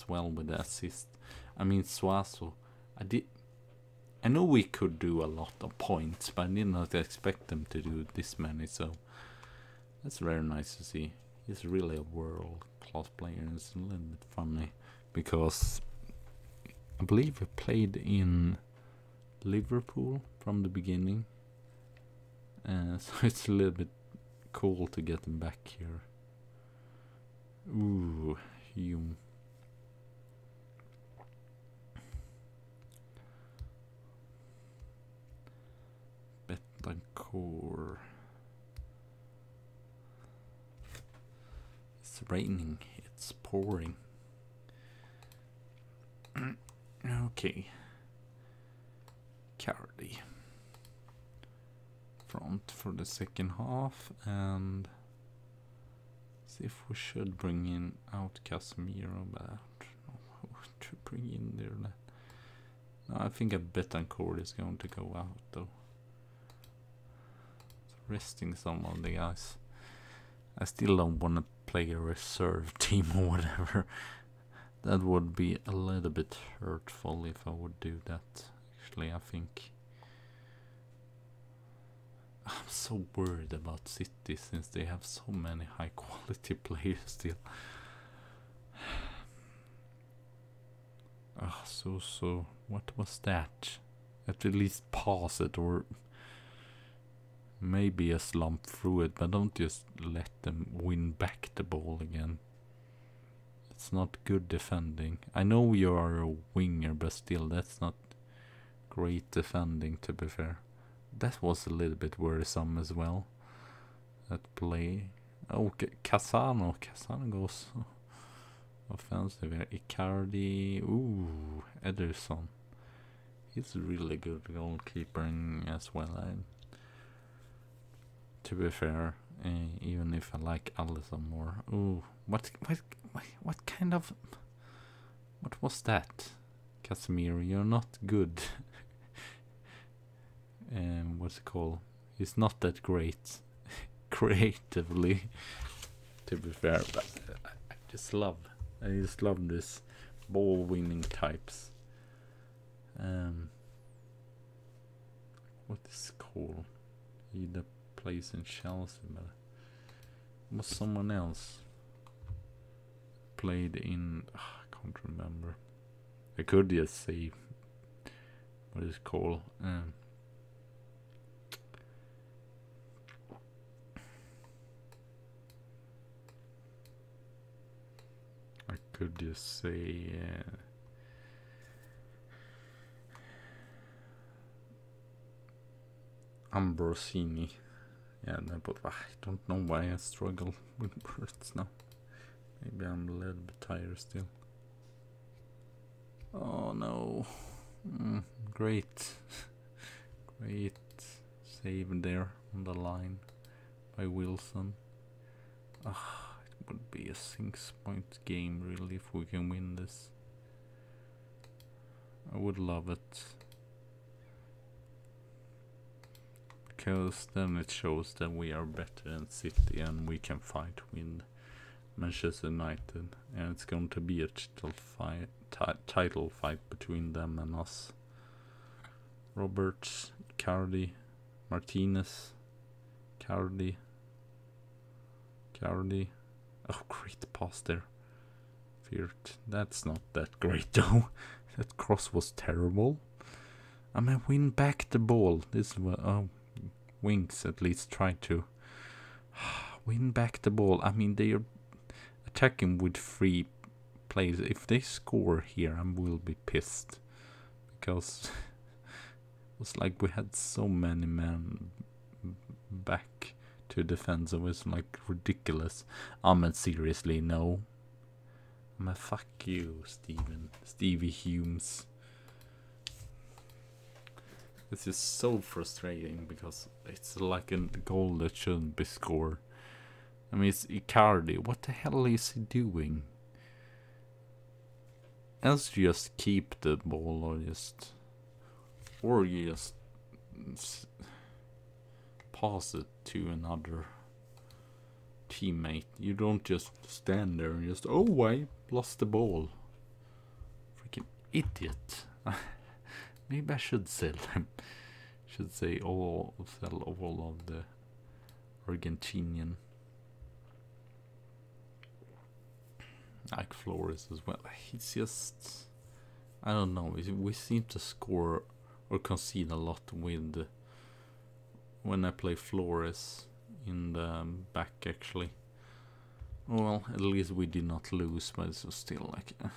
well with the assist. I mean, Suazo. I know we could do a lot of points, but I did not expect them to do this many. So that's very nice to see. He's really a world-class player, and it's a little bit funny because I believe he played in Liverpool from the beginning. So it's a little bit cool to get him back here. Ooh, Hume. Betancourt. It's raining, it's pouring. Okay. Cardi. Front for the second half, and see if we should bring in out Casemiro, but I don't know who to bring in there. No, I think a Betancourt is going to go out though. Resting some of the guys. I still don't want to play a reserve team or whatever. That would be a little bit hurtful if I would do that, actually, I think. I'm so worried about City since they have so many high quality players still. So what was that? At least pass it, or maybe a slump through it, but don't just let them win back the ball again. It's not good defending. I know you are a winger, but still, that's not great defending, to be fair. That was a little bit worrisome as well. That play. Oh, Casano. Casano goes offensive here. Icardi. Ooh, Ederson. He's a really good goalkeeper as well. To be fair, even if I like Alisson more. Ooh, what kind of... What was that? Casemiro, you're not good. What's it called? He's not that great creatively, to be fair, but I just love this ball winning types. What is it called? He that plays in Chelsea, but it was someone else played in. I can't remember. I could just say what is it called. I could just say Ambrosini. Yeah, but I don't know why I struggle with words now. Maybe I'm a little bit tired still. Oh no. Great. Great save there on the line by Wilson. It would be a 6-point game really if we can win this. I would love it. Because then it shows that we are better than City and we can fight with Manchester United, and it's going to be a title fight between them and us. Roberts, Cardi, Martinez, Cardi. Oh, great pass there. Fiert. That's not that great though. That cross was terrible. I mean, win back the ball. This is what Winks at least try to win back the ball. I mean, they are attacking with 3 players. If they score here, I will be pissed, because it was like we had so many men back to defense. It was like ridiculous. Seriously, no. Fuck you, Stevie Humes. This is so frustrating because it's like a goal that shouldn't be scored. I mean, it's Icardi. What the hell is he doing? Else you just keep the ball, or you just pass it to another teammate. You don't just stand there and just, oh, I lost the ball. Freaking idiot. Maybe I should sell them. Should say sell all of the Argentinian. Like Flores as well. It's just, I don't know. We seem to score or concede a lot with when I play Flores in the back, actually. Well, at least we did not lose, but it was still like, I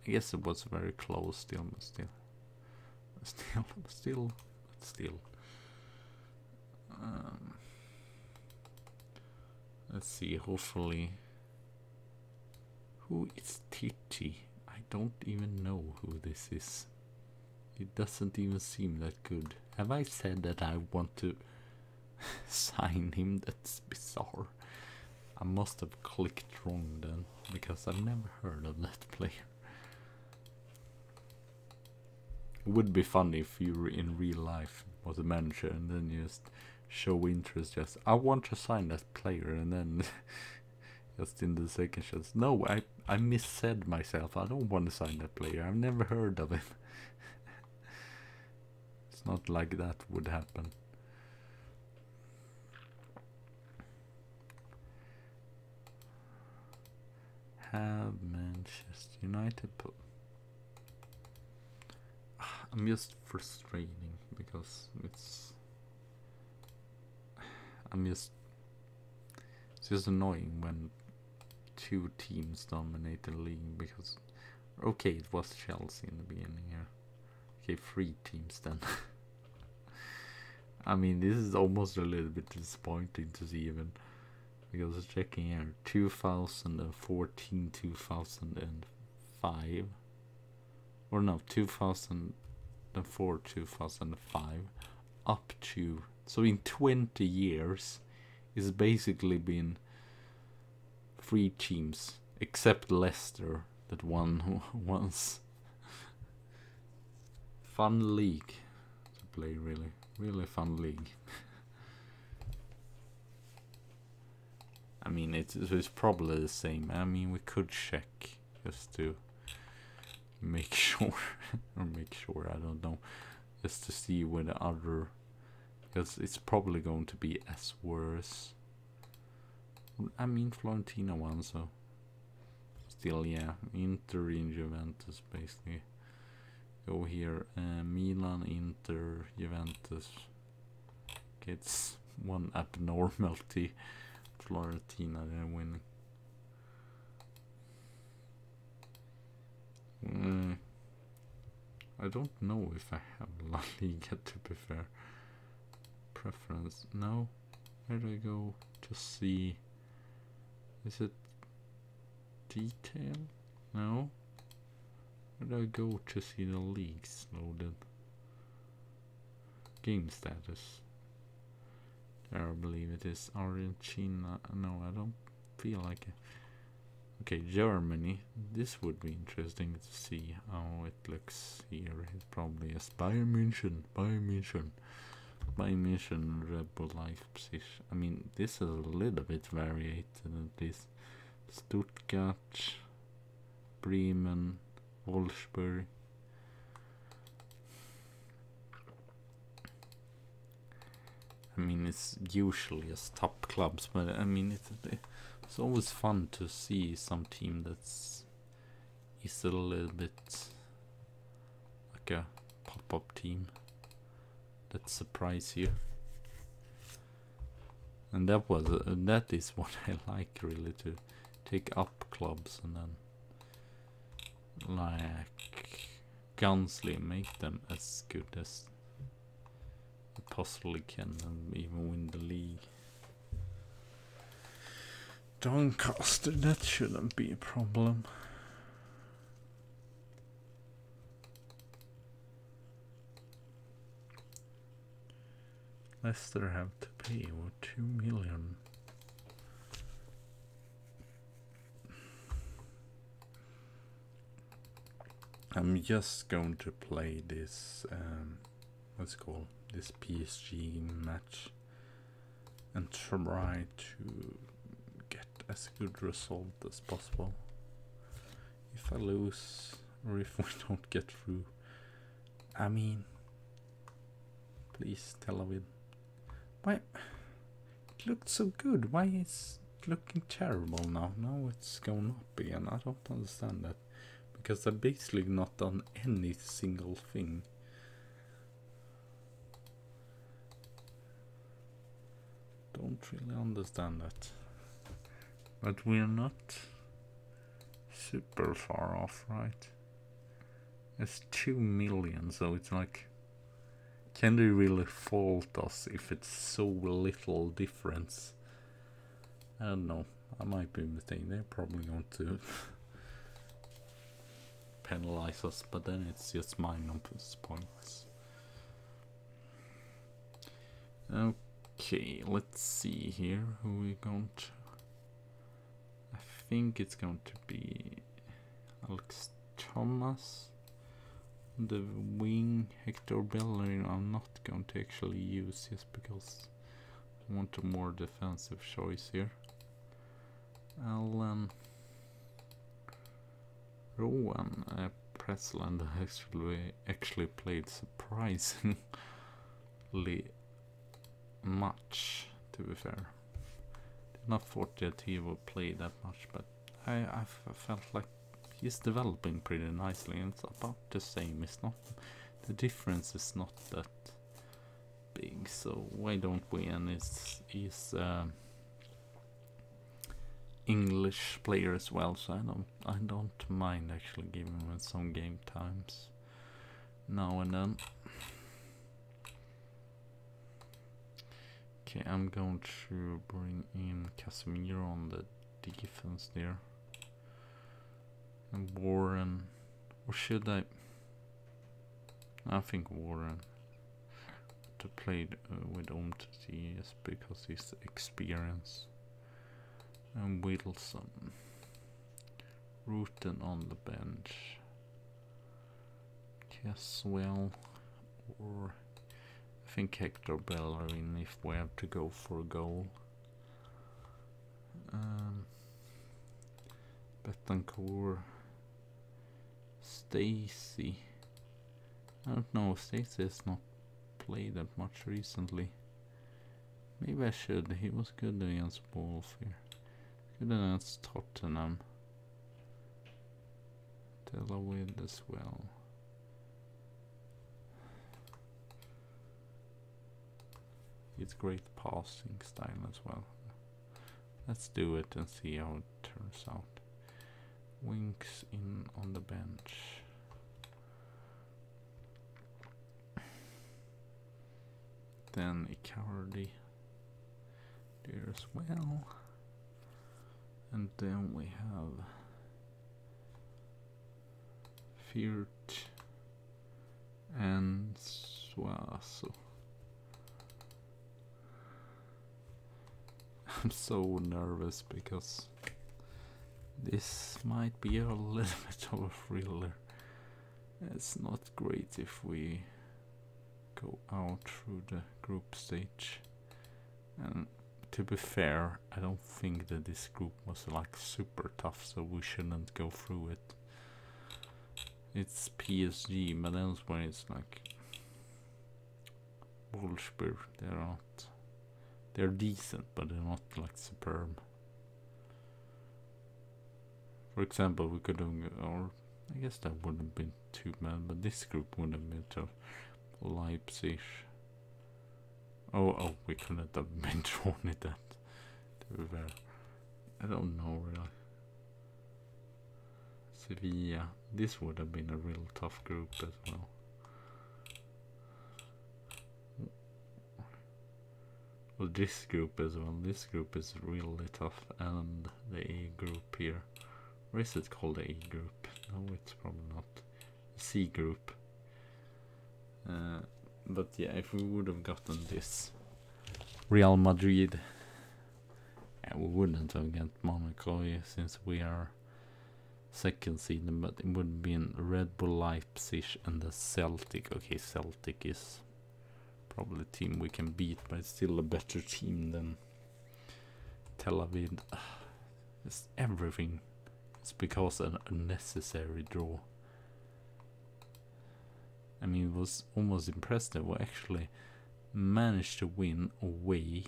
guess it was very close still, but still. Let's see, hopefully. Who is Titi? I don't even know who this is. It doesn't even seem that good. Have I said that I want to sign him? That's bizarre. I must have clicked wrong then, because I've never heard of that player. It would be funny if you in real life was a manager and then you just show interest, just I want to sign that player, and then just in the second shots, no, I missaid myself, I don't want to sign that player, I've never heard of him. It's not like that would happen. Have Manchester United put... I'm just frustrating because it's just annoying when two teams dominate the league, because okay, it was Chelsea in the beginning here. Okay, 3 teams then. I mean, this is almost a little bit disappointing to see, even because checking here 2014, 2005, or no, 2004, 2005 up to, so in 20 years it's basically been 3 teams except Leicester that won once. Fun league to play, really fun league. I mean, it's probably the same. I mean, we could check just to make sure, or make sure, I don't know, just to see where the other, because it's probably going to be as worse. I mean, Florentina won, so still, yeah, Inter in Juventus basically. Go here, Milan, Inter, Juventus. It's one abnormality. Florentina, they're winning. I don't know if I have La Liga, to be fair. Preference, no. Where do I go to see? Is it detail? No. Where do I go to see the leagues loaded? Game status. There, I believe it is Argentina. No, I don't feel like it. Okay, Germany. This would be interesting to see how it looks here. It's probably yes, Bayern München, Red Bull Leipzig. I mean, this is a little bit variated at least. Stuttgart, Bremen, Wolfsburg. I mean, it's usually as top clubs, but I mean, it's always fun to see some team that's is a little bit like a pop-up team that surprise you, and that is what I like, really, to take up clubs and then like Gunsly make them as good as you possibly can and even win the league. Doncaster, that shouldn't be a problem. Leicester have to pay over 2 million. I'm just going to play this what's it called, this PSG match and try to get as good result as possible. If I lose or if we don't get through, I mean, please Tel Aviv. Why it looked so good? Why is it looking terrible now? Now it's going up again. I don't understand that, because I've basically not done any single thing. Don't really understand that. But we're not super far off, right? It's 2 million, so it's like, can they really fault us if it's so little difference? I don't know. I might be mistaken. They're probably going to penalize us, but then it's just minus points. Okay, let's see here who we're going to. I think it's going to be Alex Thomas. The wing, Hector Bellerin, I'm not going to actually use just because I want a more defensive choice here. Alan Rowan, pretzel, and actually played surprisingly much, to be fair. Did not thought that he would play that much, but I felt like he's developing pretty nicely, and it's about the same. It's not, the difference is not that big, so why don't we? And he's English player as well, so I don't mind actually giving him some game times now and then. Okay, I'm going to bring in Casemiro on the defense there, and Warren, or should I think Warren to play with Omtiti is because he's experienced. And Wilson, Rutten on the bench, Caswell, or I think Hector Bellerin if we have to go for a goal. Betancourt, Stacy. I don't know, Stacy has not played that much recently. Maybe I should. He was good against Wolf here. Good against Tottenham. Delaware as well. It's great passing style as well. Let's do it and see how it turns out. Winks in on the bench. Then Icardi there as well. And then we have Firt and Suazo. I'm so nervous because this might be a little bit of a thriller. It's not great if we go out through the group stage. And to be fair, I don't think that this group was like super tough, so we shouldn't go through it. It's PSG, but elsewhere it's like Wolfsburg. They're decent, but they're not like superb. For example, we could have, or I guess that wouldn't have been too bad, but this group would have been tough. Leipzig. Oh, we couldn't have been drawn at that. To be fair, I don't know really. Sevilla. This would have been a real tough group as well. Well, this group as well. This group is really tough, and the A group here. Or is it called the A group? No, it's probably not. C group. But yeah, if we would have gotten this Real Madrid, we wouldn't have got Monaco since we are second seed, but it would have been Red Bull Leipzig and the Celtic. Okay, Celtic is probably a team we can beat, but it's still a better team than Tel Aviv. It's everything. It's because an unnecessary draw. I mean, it was almost impressive. We actually managed to win away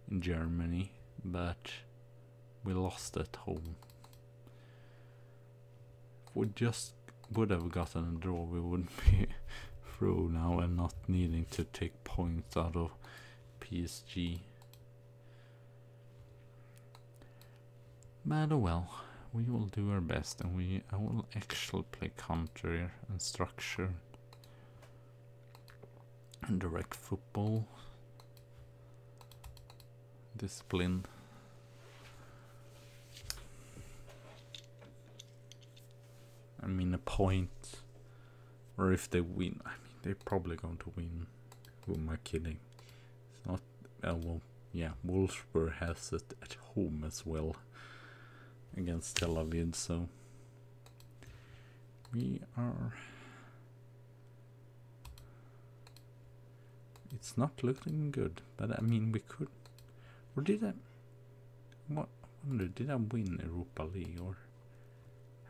in Germany, but we lost at home. If we just would have gotten a draw, we wouldn't be through now and not needing to take points out of PSG. But oh well, we will do our best, and I will actually play counter and structure and direct football, discipline. I mean, a point, or if they win, I mean, they're probably going to win. Who am I kidding? It's not. Well, yeah, Wolfsburg has it at home as well against Tel Aviv, so we are. It's not looking good, but I mean, we could. Or did I? What? I wonder, did I win Europa League, or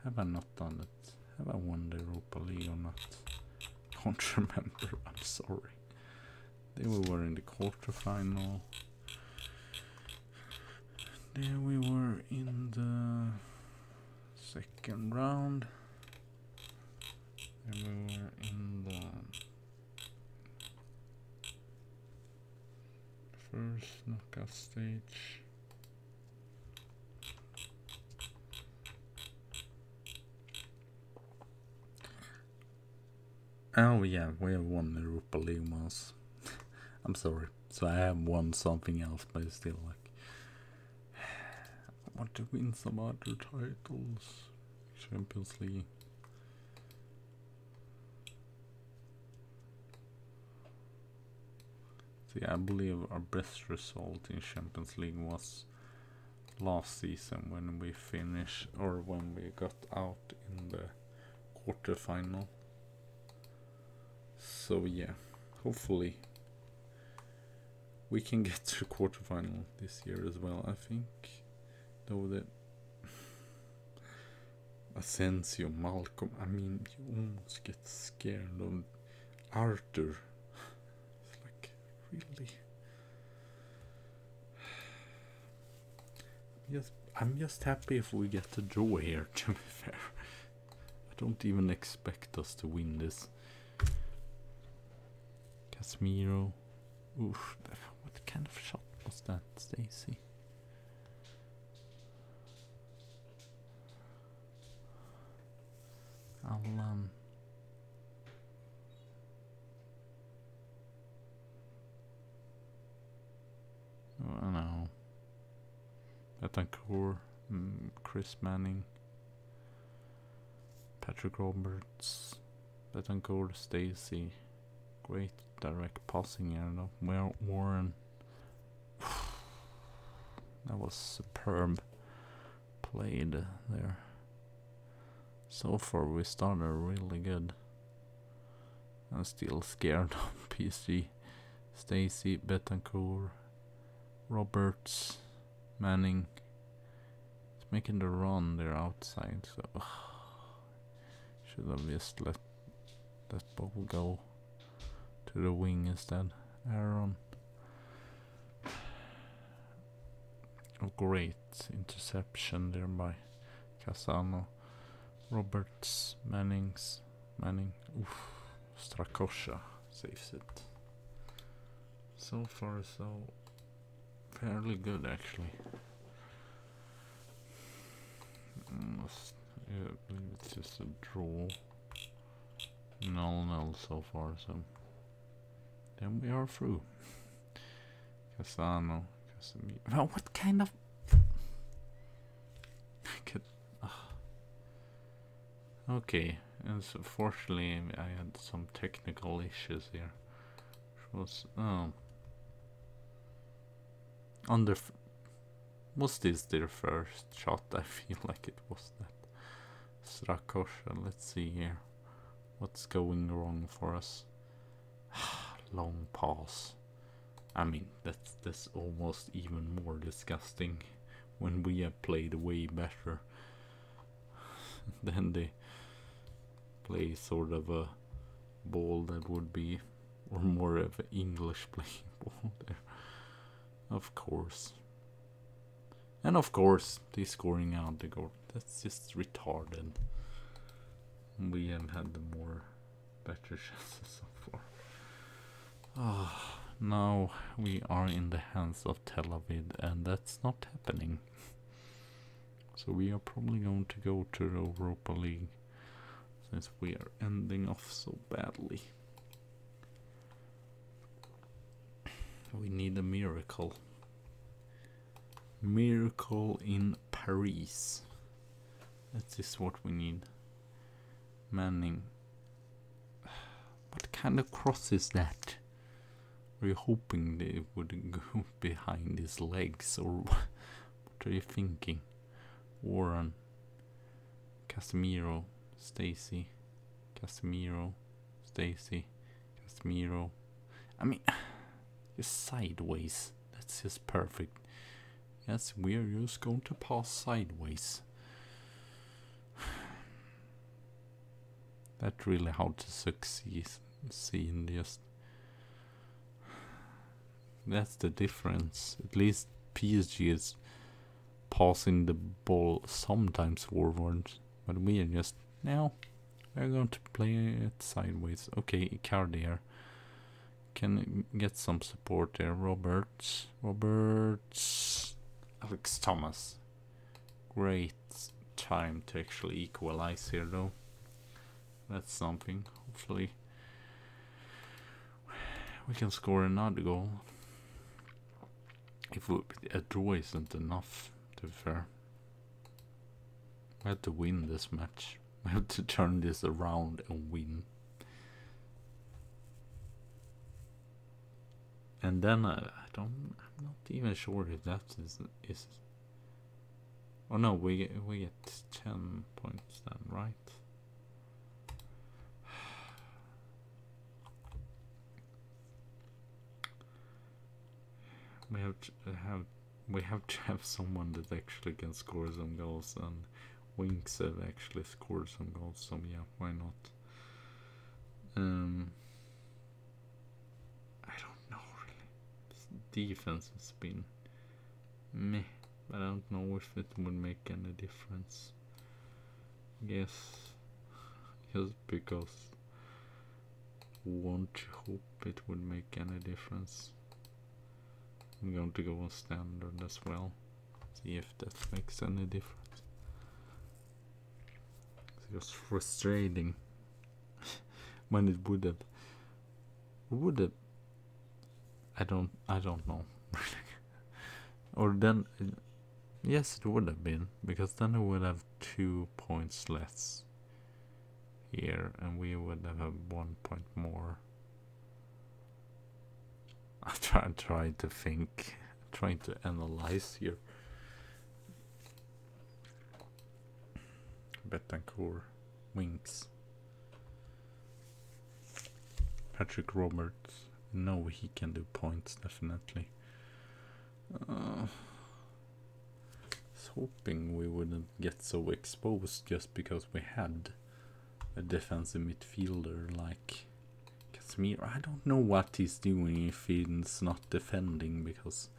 have I not done it? Have I won the Europa League or not? Can't remember, I'm sorry. There we were in the quarterfinal. There we were in the second round. And we were in the first knockout stage. Oh yeah, we have won the Europa League once. I'm sorry. So I have won something else, but it's still like I want to win some other titles. Champions League. See, I believe our best result in Champions League was last season when we finished, or when we got out in the quarterfinal. So yeah, hopefully we can get to the quarterfinal this year as well. I think, though, that Asensio, Malcolm, I mean, you almost get scared of Arthur. It's like, really? I'm just happy if we get a draw here, to be fair. I don't even expect us to win this. Casemiro. Oof, what kind of shot was that, Stacy? Allan. Oh, no. Betancourt, Chris Manning, Patrick Roberts, Betancourt, Stacy. Great direct passing here, though. Warren. That was superb played there. So far we started really good. I'm still scared of PSG. Stacy, Betancourt, Roberts, Manning. It's making the run there outside, so should have just let that ball go to the wing instead. Aaron. Oh, great interception there by Casano. Roberts, Manning. Oof. Strakosha saves it. So far, so fairly good, actually. I believe it's just a draw. 0-0 so far, so then we are through. Casano, Casemiro. Well, what kind of? Okay, and so fortunately I had some technical issues here. Which was was this their first shot? I feel like it was that. Strakosha, let's see here. What's going wrong for us? Long pass. I mean, that's almost even more disgusting when we have played way better. Then they play sort of a ball that would be, or more of an English playing ball there. Of course. And of course, they scoring out the goal. That's just retarded. We have had the more better chances so far. Now we are in the hands of Tel Aviv, and that's not happening. So we are probably going to go to the Europa League, since we are ending off so badly. We need a miracle. Miracle in Paris. That is what we need. Manning. What kind of cross is that? Are you hoping they would go behind his legs, or what are you thinking? Warren, Casemiro, Stacy, Casemiro, Stacy, Casemiro. I mean, just sideways. That's just perfect. Yes, we are just going to pass sideways. That's really hard to succeed in just. That's the difference. At least PSG is passing the ball sometimes forward, but we are just now. We're going to play it sideways. Okay, Icardi here. Can get some support there. Roberts. Alex Thomas. Great time to actually equalize here though. That's something. Hopefully we can score another goal. If a draw isn't enough, to be fair. We have to win this match. We have to turn this around and win. And then I'm not even sure if that is. Oh no, we get 10 points then, right? We have to have someone that actually can score some goals, and Winks have actually scored some goals, so yeah, why not? I don't know really. This defense has been meh, but I don't know if it would make any difference. Yes, just because want to hope it would make any difference. I'm going to go on standard as well. See if that makes any difference. It's just frustrating when it would have. I don't know. Or then, yes, it would have been, because then we would have 2 points less here, and we would have 1 point more. I try to think, trying to analyze here. Betancourt, Winks, Patrick Roberts. No, he can do points definitely. I was hoping we wouldn't get so exposed just because we had a defensive midfielder like Casemiro. I don't know what he's doing if he's not defending, because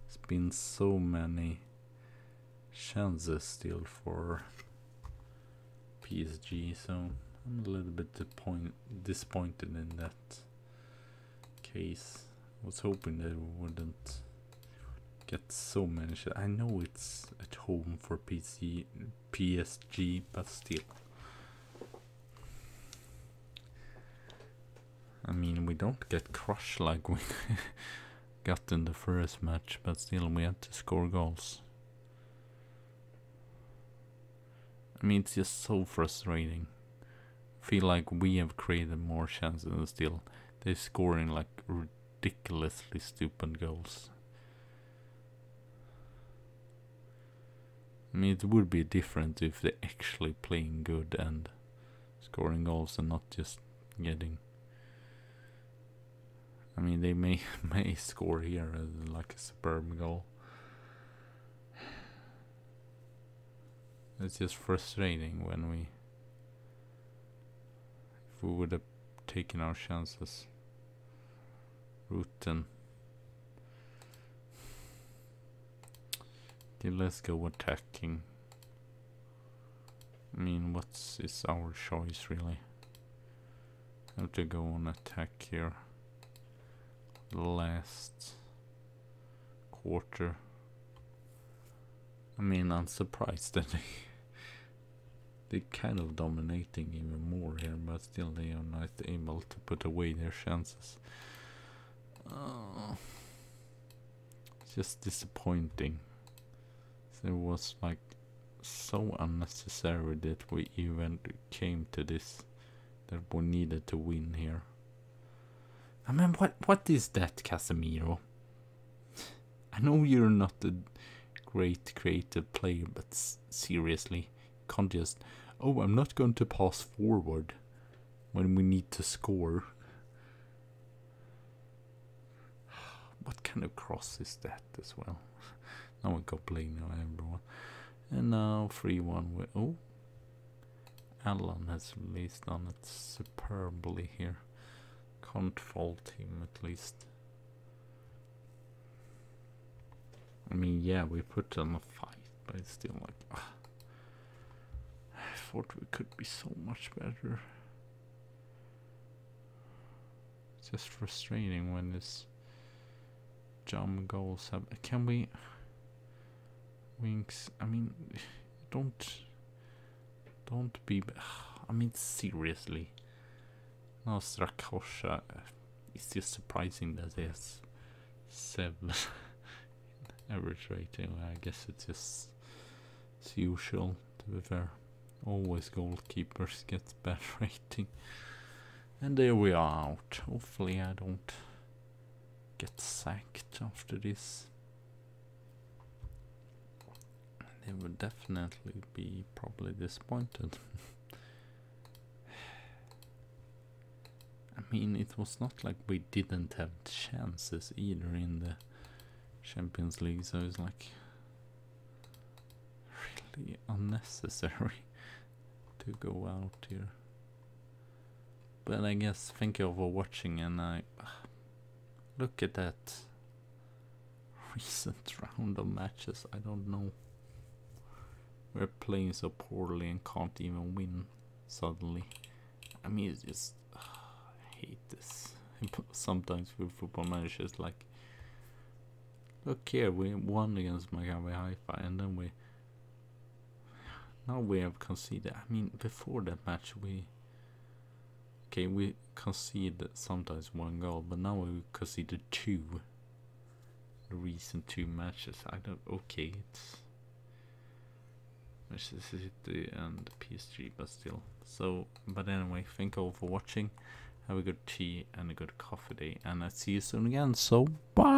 there's been so many chances still for PSG, so I'm a little bit disappointed in that case. I was hoping they wouldn't get so many shots. I know it's at home for PSG, but still. I mean, we don't get crushed like we got in the first match, but still we have to score goals. I mean, it's just so frustrating. I feel like we have created more chances and still they're scoring like ridiculously stupid goals. I mean, it would be different if they're actually playing good and scoring goals and not just getting. I mean, they may score here like a superb goal. It's just frustrating when if we would have taken our chances. Rutten. Okay, let's go attacking. I mean, is our choice really? Have to go on attack here. Last quarter. I mean, I'm surprised that they're kind of dominating even more here, but still they are not able to put away their chances. It's just disappointing. It was like so unnecessary that we even came to this, that we needed to win here. I mean, what is that, Casemiro? I know you're not a great creative player, but seriously, you can't just, oh, I'm not going to pass forward when we need to score. What kind of cross is that as well? Now we got playing now, everyone. And now 3-1 with, oh, Alan has at least done it superbly here. Can't fault him at least. I mean, yeah, we put on a fight, but it's still like, I thought we could be so much better. It's just frustrating when this jump goals have. Can we? Winks. I mean, don't be. I mean, seriously. No, Strakosha. It's just surprising that he has 7 average rating. I guess it's usual, to be fair. Always goalkeepers get bad rating. And there we are out. Hopefully I don't get sacked after this. They would definitely be probably disappointed. I mean, it was not like we didn't have chances either in the Champions League, so it's like really unnecessary to go out here. But I guess thank you for watching, and I look at that recent round of matches. I don't know. We're playing so poorly and can't even win suddenly. I mean, it's just I hate this. Sometimes with Football Manager, it's like, look here, we won against Maccabi Haifa, and then now we have conceded. I mean, before that match we conceded sometimes 1 goal, but now we conceded 2. The recent 2 matches. It's Manchester City and PSG, but still. So, but anyway, thank you all for watching. Have a good tea and a good coffee day, and I'll see you soon again. So, bye.